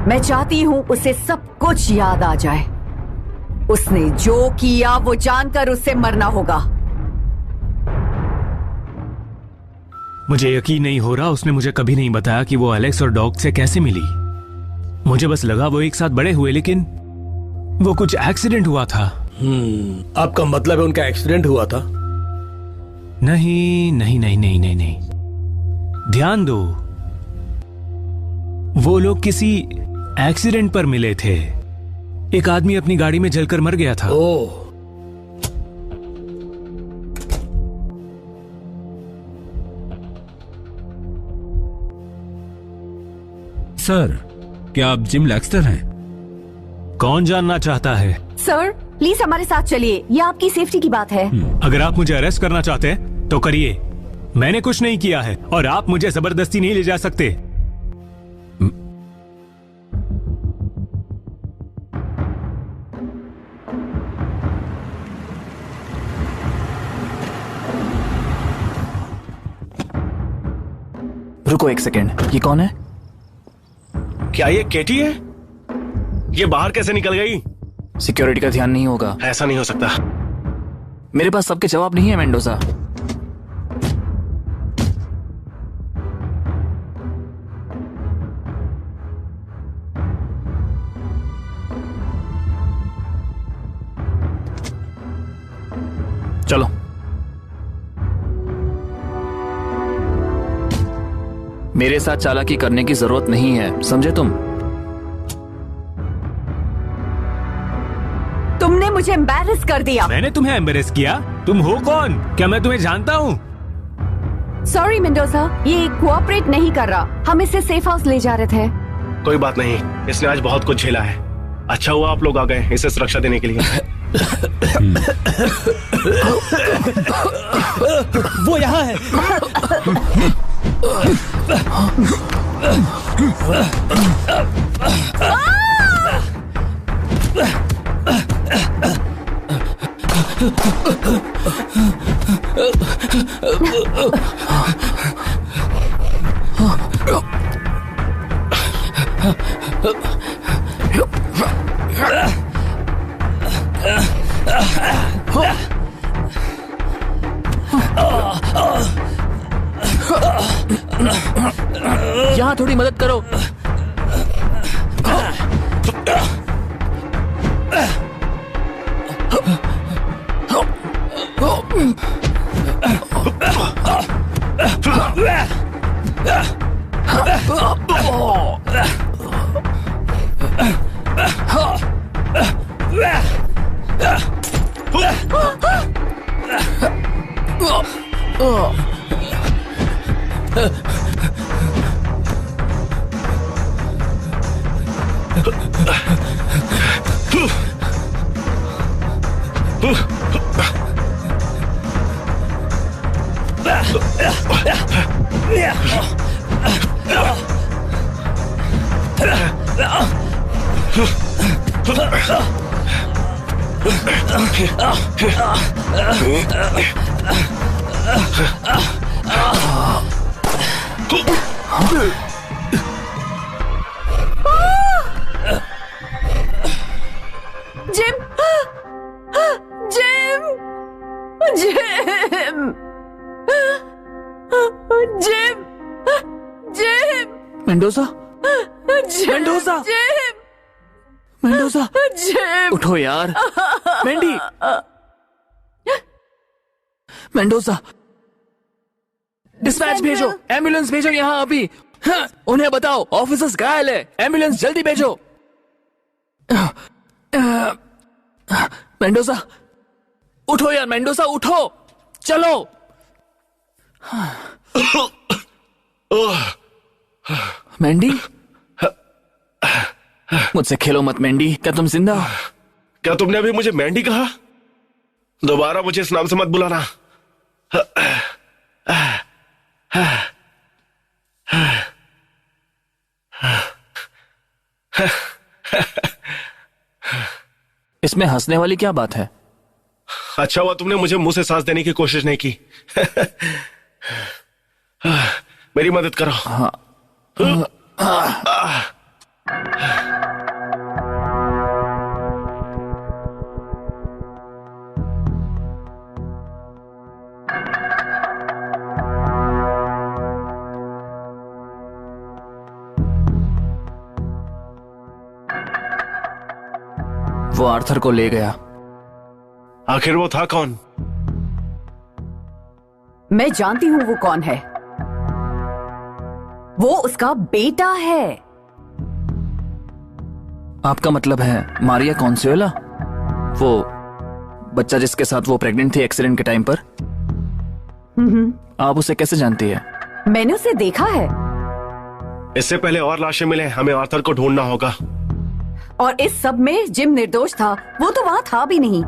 मैं चाहती हूं उसे सब कुछ याद आ जाए। उसने जो किया वो जानकर उसे मरना होगा। मुझे यकीन नहीं हो रहा उसने मुझे कभी नहीं बताया कि वो एलेक्स और डॉग से कैसे मिली। मुझे बस लगा वो एक साथ बड़े हुए, लेकिन वो कुछ एक्सीडेंट हुआ था। आपका मतलब है उनका एक्सीडेंट हुआ था? नहीं नहीं नहीं नहीं नहीं नहीं, ध्यान दो, वो लोग किसी एक्सीडेंट पर मिले थे। एक आदमी अपनी गाड़ी में जलकर मर गया था। ओह, सर, क्या आप जिम लैक्स्टर हैं? कौन जानना चाहता है? सर प्लीज हमारे साथ चलिए, ये आपकी सेफ्टी की बात है। अगर आप मुझे अरेस्ट करना चाहते हैं तो करिए। मैंने कुछ नहीं किया है और आप मुझे जबरदस्ती नहीं ले जा सकते। रुको एक सेकेंड, ये कौन है? क्या ये केटी है? ये बाहर कैसे निकल गई? सिक्योरिटी का ध्यान नहीं होगा। ऐसा नहीं हो सकता। मेरे पास सबके जवाब नहीं है मेंडोजा। चलो। मेरे साथ चालाकी करने की जरूरत नहीं है, समझे तुम? तुमने मुझे एम्बैरेस कर दिया। मैंने तुम्हें एम्बैरेस किया? तुम हो कौन? क्या मैं तुम्हें जानता हूँ? सॉरी मेंडोजा, ये कोऑपरेट नहीं कर रहा। हम इसे सेफ हाउस ले जा रहे थे। कोई बात नहीं, इसने आज बहुत कुछ झेला है। अच्छा हुआ आप लोग आ गए इसे सुरक्षा देने के लिए। वो यहाँ है। यहाँ थोड़ी मदद करो। Gym, gym, gym, gym, gym, Mendoza, Mendoza, gym, Mendoza, gym, उठो यार। मेंडी, मेंडोजा, डिस्पैच भेजो, एम्बुलेंस भेजो यहाँ अभी। हाँ, उन्हें बताओ ऑफिसर्स घायल है, एम्बुलेंस जल्दी भेजो। मेंडोजा, उठो यार मेंडोजा, उठो, चलो। मैंडी, मुझसे खेलो मत मैंडी। क्या तुम जिंदा हो? क्या तुमने अभी मुझे मैंडी कहा? दोबारा मुझे इस नाम से मत बुलाना। इसमें हंसने वाली क्या बात है? अच्छा हुआ तुमने मुझे मुंह से सांस देने की कोशिश नहीं की। मेरी मदद करो। हाँ। वो आर्थर को ले गया। आखिर वो था कौन? मैं जानती हूँ वो कौन है। वो उसका बेटा है। आपका मतलब है मारिया कॉन्सुएला, वो बच्चा जिसके साथ वो प्रेग्नेंट थी एक्सीडेंट के टाइम पर? आप उसे कैसे जानती है? मैंने उसे देखा है। इससे पहले और लाशें मिले, हमें आर्थर को ढूंढना होगा। और इस सब में जिम निर्दोष था, वो तो वहां था भी नहीं।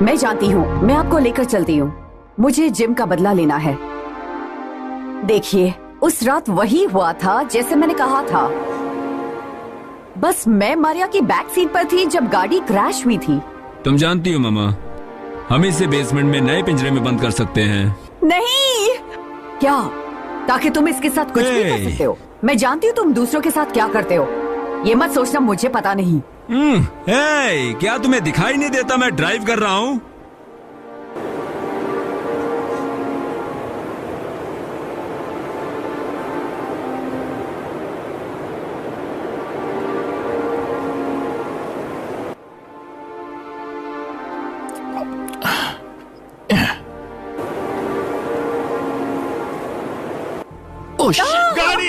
मैं जानती हूँ, मैं आपको लेकर चलती हूँ। मुझे जिम का बदला लेना है। देखिए, उस रात वही हुआ था जैसे मैंने कहा था। बस मैं मारिया की बैक सीट पर थी जब गाड़ी क्रैश हुई थी। तुम जानती हो मामा, हम इसे बेसमेंट में नए पिंजरे में बंद कर सकते हैं। नहीं, क्या? ताकि तुम इसके साथ कुछ भी कर सकते हो। मैं जानती हूँ तुम दूसरों के साथ क्या करते हो। ये मत सोचना मुझे पता नहीं। क्या तुम्हें दिखाई नहीं देता मैं ड्राइव कर रहा हूँ? गाड़ी!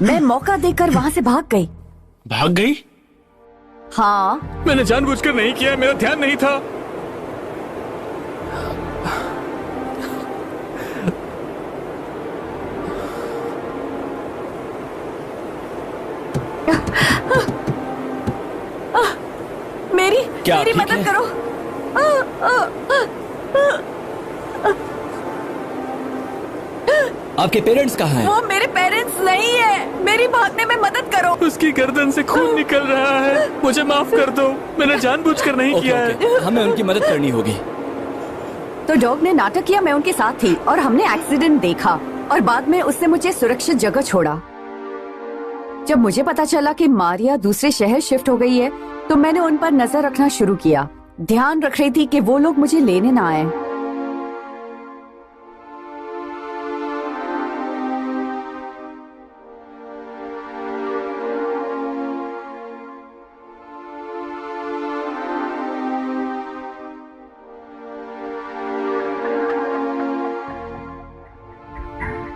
मैं मौका देकर वहाँ से भाग गई। भाग गई? हाँ, मैंने जानबूझकर नहीं किया, मेरा ध्यान नहीं था। मेरी मदद करो। आपके पेरेंट्स कहाँ हैं? वो मेरे पेरेंट्स नहीं है। मेरी भागने में मदद करो। उसकी गर्दन से खून निकल रहा है, मुझे माफ कर दो। मैंने जानबूझकर नहीं किया है। हमें उनकी मदद करनी होगी। तो डॉग ने नाटक किया मैं उनके साथ थी और हमने एक्सीडेंट देखा और बाद में उसने मुझे सुरक्षित जगह छोड़ा। जब मुझे पता चला कि मारिया दूसरे शहर शिफ्ट हो गई है तो मैंने उन पर नजर रखना शुरू किया। ध्यान रख रही थी कि वो लोग मुझे लेने ना आए।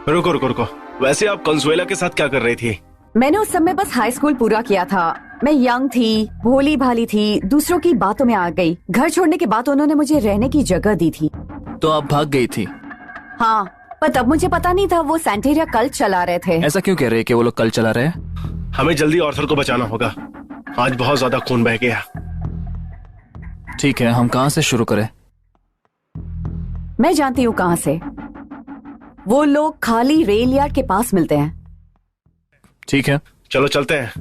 रुको रुको रुको, वैसे आप कंसुएला के साथ क्या कर रही थी? मैंने उस समय बस हाई स्कूल पूरा किया था। मैं यंग थी, भोली भाली थी, दूसरों की बातों में आ गई। घर छोड़ने के बाद उन्होंने मुझे रहने की जगह दी थी। तो आप भाग गई थी? हाँ, पर तब मुझे पता नहीं था वो सैंटेरिया कल्ट चला रहे थे। ऐसा क्यों कह रहे हैं कि वो लोग कल चला रहे हैं? हमें जल्दी आर्थर को बचाना होगा। आज बहुत ज्यादा खून बह गया। ठीक है, हम कहाँ से शुरू करें? मैं जानती हूँ कहाँ से। वो लोग खाली रेल यार्ड के पास मिलते हैं। ठीक है, चलो चलते हैं।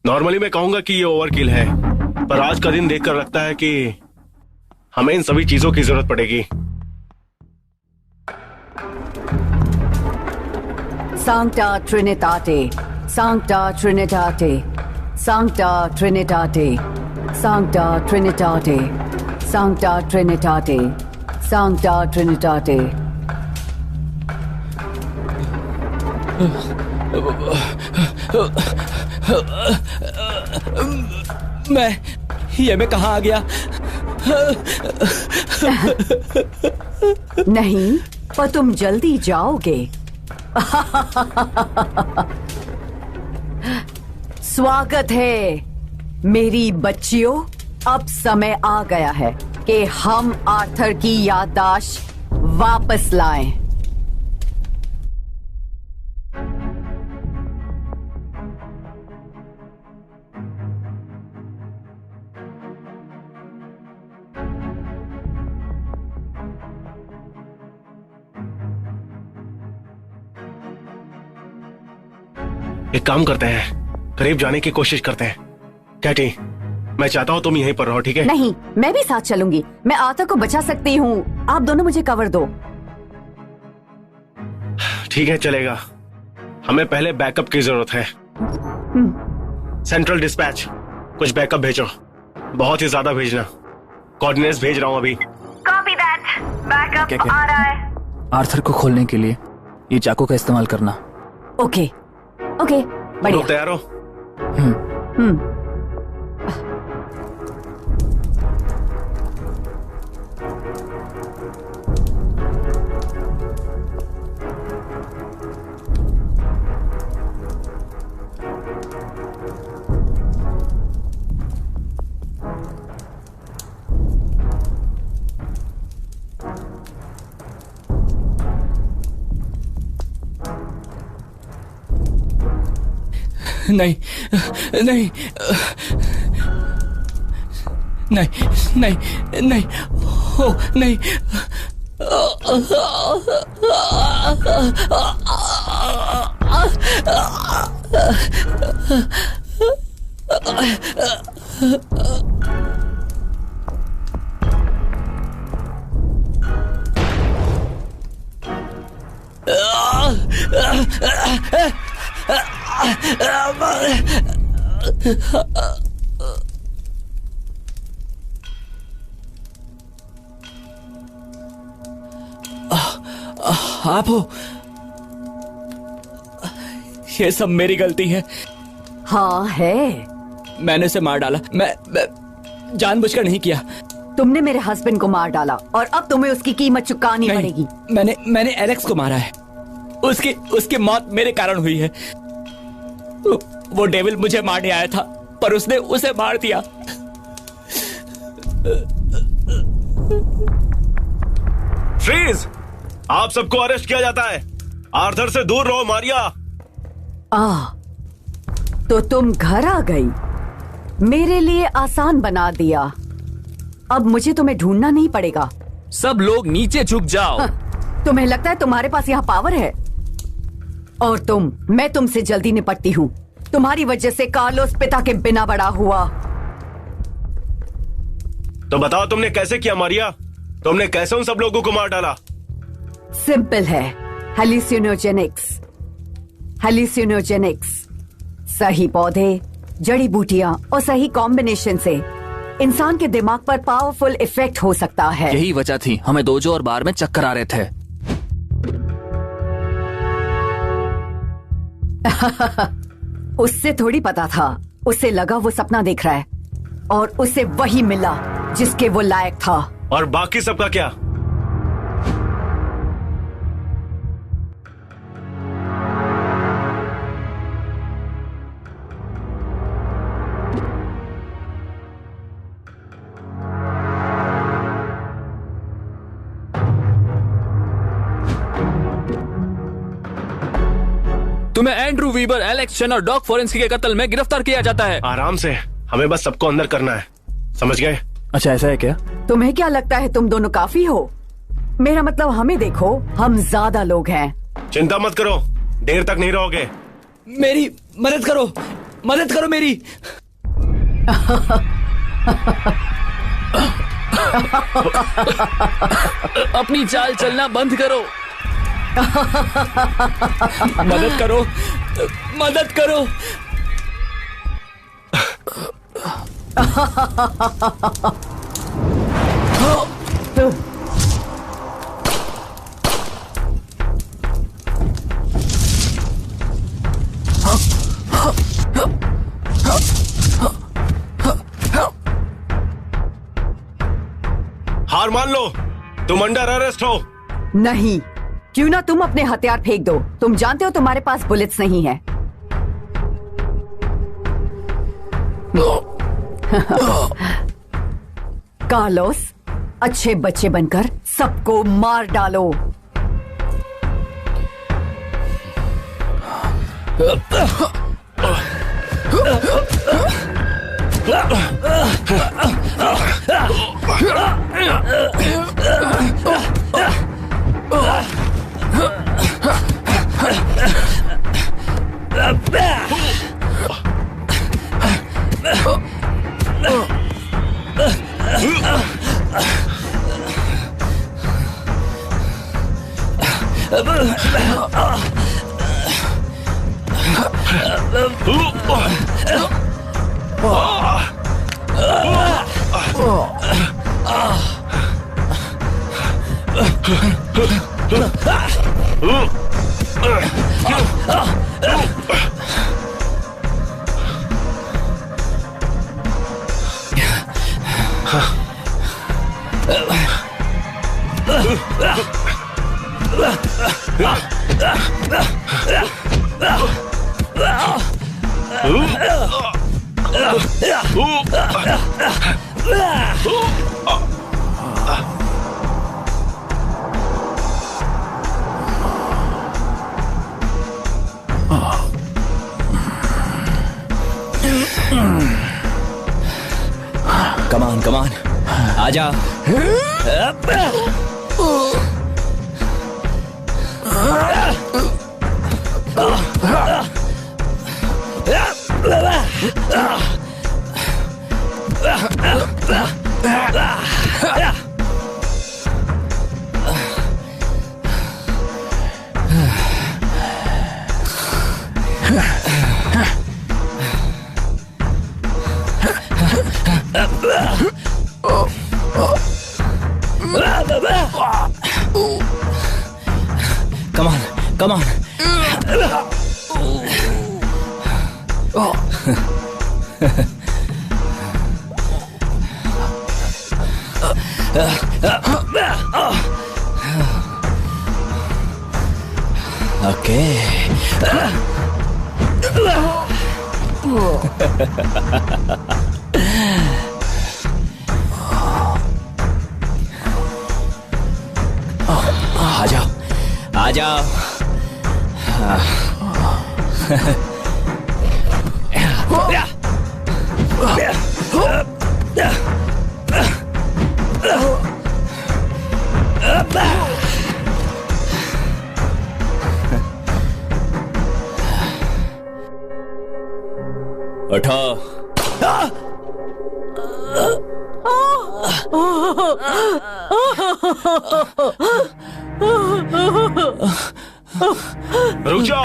नॉर्मली मैं कहूंगा कि ये ओवरकिल है, पर आज का दिन देखकर लगता है कि हमें इन सभी चीजों की जरूरत पड़ेगी। Sancta Trinitate, Sancta Trinitate, Sancta Trinitate, Sancta Trinitate, Sancta Trinitate, Sancta Trinitate. मैं कहाँ आ गया? नहीं, पर तुम जल्दी जाओगे। स्वागत है मेरी बच्चियों। अब समय आ गया है कि हम आर्थर की याददाश्त वापस लाएं। एक काम करते हैं, करीब जाने की कोशिश करते हैं। कैटी, मैं चाहता हूँ तुम यहीं पर रहो, ठीक है? नहीं, मैं भी साथ चलूंगी। मैं आर्थर को बचा सकती हूँ। आप दोनों मुझे कवर दो। ठीक है, चलेगा। हमें पहले बैकअप की जरूरत है। सेंट्रल डिस्पैच, कुछ बैकअप भेजो। बहुत ही ज्यादा भेजना। कोऑर्डिनेट्स भेज रहा हूँ अभी। Copy that. बैकअप आ रहा है। आर्थर को खोलने के लिए ये चाकू का इस्तेमाल करना। ओके ओके, बढ़िया। तैयार हो? नहीं नहीं नहीं नहीं नहीं ओ नहीं आप हो? ये सब मेरी गलती है। हाँ है। मैंने उसे मार डाला। मैं जानबूझकर नहीं किया। तुमने मेरे हस्बैंड को मार डाला और अब तुम्हें उसकी कीमत चुकानी पड़ेगी। मैंने एलेक्स को मारा है। उसकी मौत मेरे कारण हुई है। वो डेविल मुझे मारने आया था पर उसने उसे मार दिया। फ्रीज! आप सबको अरेस्ट किया जाता है। आर्थर से दूर रहो मारिया। तो तुम घर आ गई। मेरे लिए आसान बना दिया। अब मुझे तुम्हें ढूंढना नहीं पड़ेगा। सब लोग नीचे झुक जाओ। तुम्हें लगता है तुम्हारे पास यहाँ पावर है? और मैं तुमसे जल्दी निपटती हूँ। तुम्हारी वजह से कार्लोस पिता के बिना बड़ा हुआ। तो बताओ तुमने कैसे किया मारिया? तुमने कैसे उन सब लोगों को मार डाला? सिंपल है। हेलुसिनोजेनिक्स। सही पौधे, जड़ी बूटियां और सही कॉम्बिनेशन से इंसान के दिमाग पर पावरफुल इफेक्ट हो सकता है। यही वजह थी हमें दोजो और बार में चक्कर आ रहे थे। उससे थोड़ी पता था। उसे लगा वो सपना देख रहा है और उसे वही मिला जिसके वो लायक था। और बाकी सबका क्या? तुम्हें एंड्रू वीबर, एलेक्स शन और डॉग फोरेंसिक के कत्ल में गिरफ्तार किया जाता है। आराम से, हमें बस सबको अंदर करना है। समझ गए? अच्छा ऐसा है क्या? तुम्हें क्या लगता है तुम दोनों काफी हो? मेरा मतलब हमें देखो, हम ज्यादा लोग हैं। चिंता मत करो, देर तक नहीं रहोगे। मेरी मदद करो मेरी। अपनी चाल चलना बंद करो। मदद करो। हार मान लो, तुम अंडर अरेस्ट हो। नहीं, क्यों ना तुम अपने हथियार फेंक दो। तुम जानते हो तुम्हारे पास बुलेट्स नहीं है। कार्लोस, अच्छे बच्चे बनकर सबको मार डालो। कमान कमान आजा। Come on, come on. Okay. आ जाओ, आ जाओ। उठो। रुक जाओ।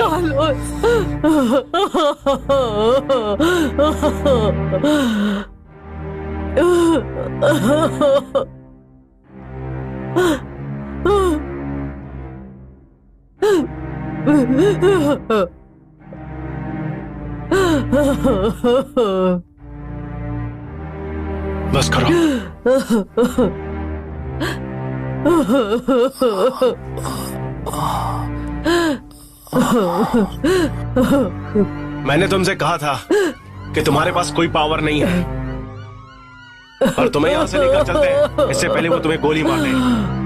बस करो। मैंने तुमसे कहा था कि तुम्हारे पास कोई पावर नहीं है और तुम्हें यहां से लेकर चलते हैं इससे पहले वो तुम्हें गोली मार दे।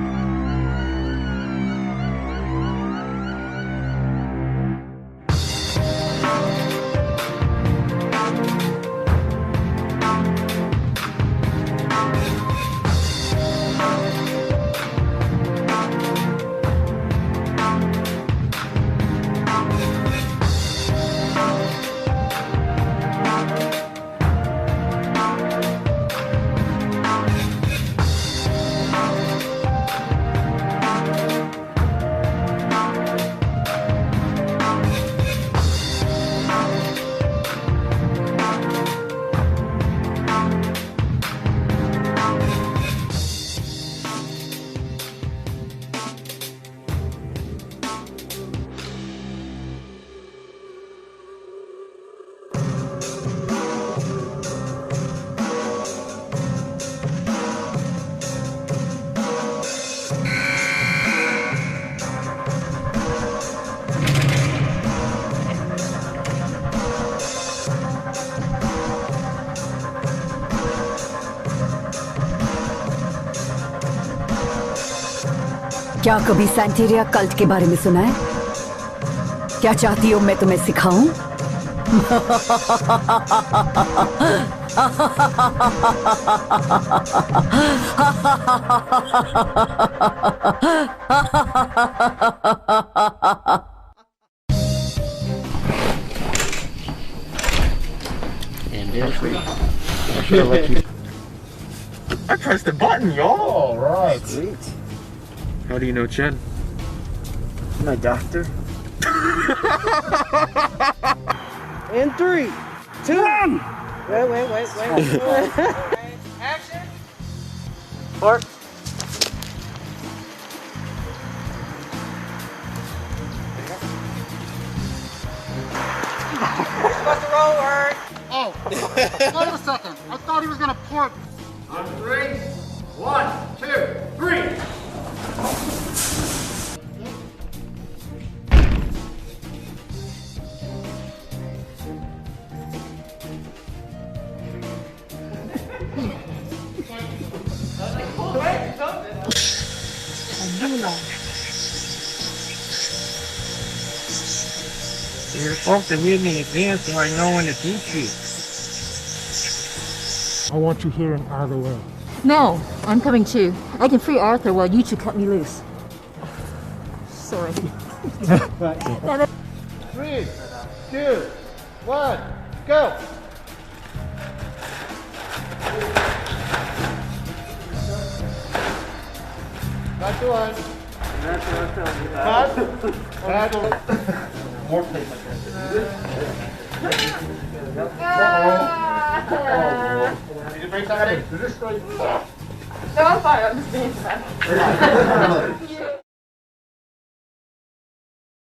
क्या कभी सैंटेरिया कल्ट के बारे में सुना है? क्या चाहती हो मैं तुम्हें सिखाऊं? I pressed the button, y'all. All right. Sweet. How do you know Chen? My doctor. In 3, 2, 1. Wait. Action. Mark. Supposed to roll, word. Oh, wait a second. I thought he was gonna port. On 3, 1, 2, 3. You're supposed to read me in advance so I know when to teach you. I want you here and out of the way. No, I'm coming too. I can free Arthur while you two cut me loose. Sorry. 3, 2, 1, go! Back to one. Cut. More place like that. Did you break something? No, I'm fine. I'm just being sad.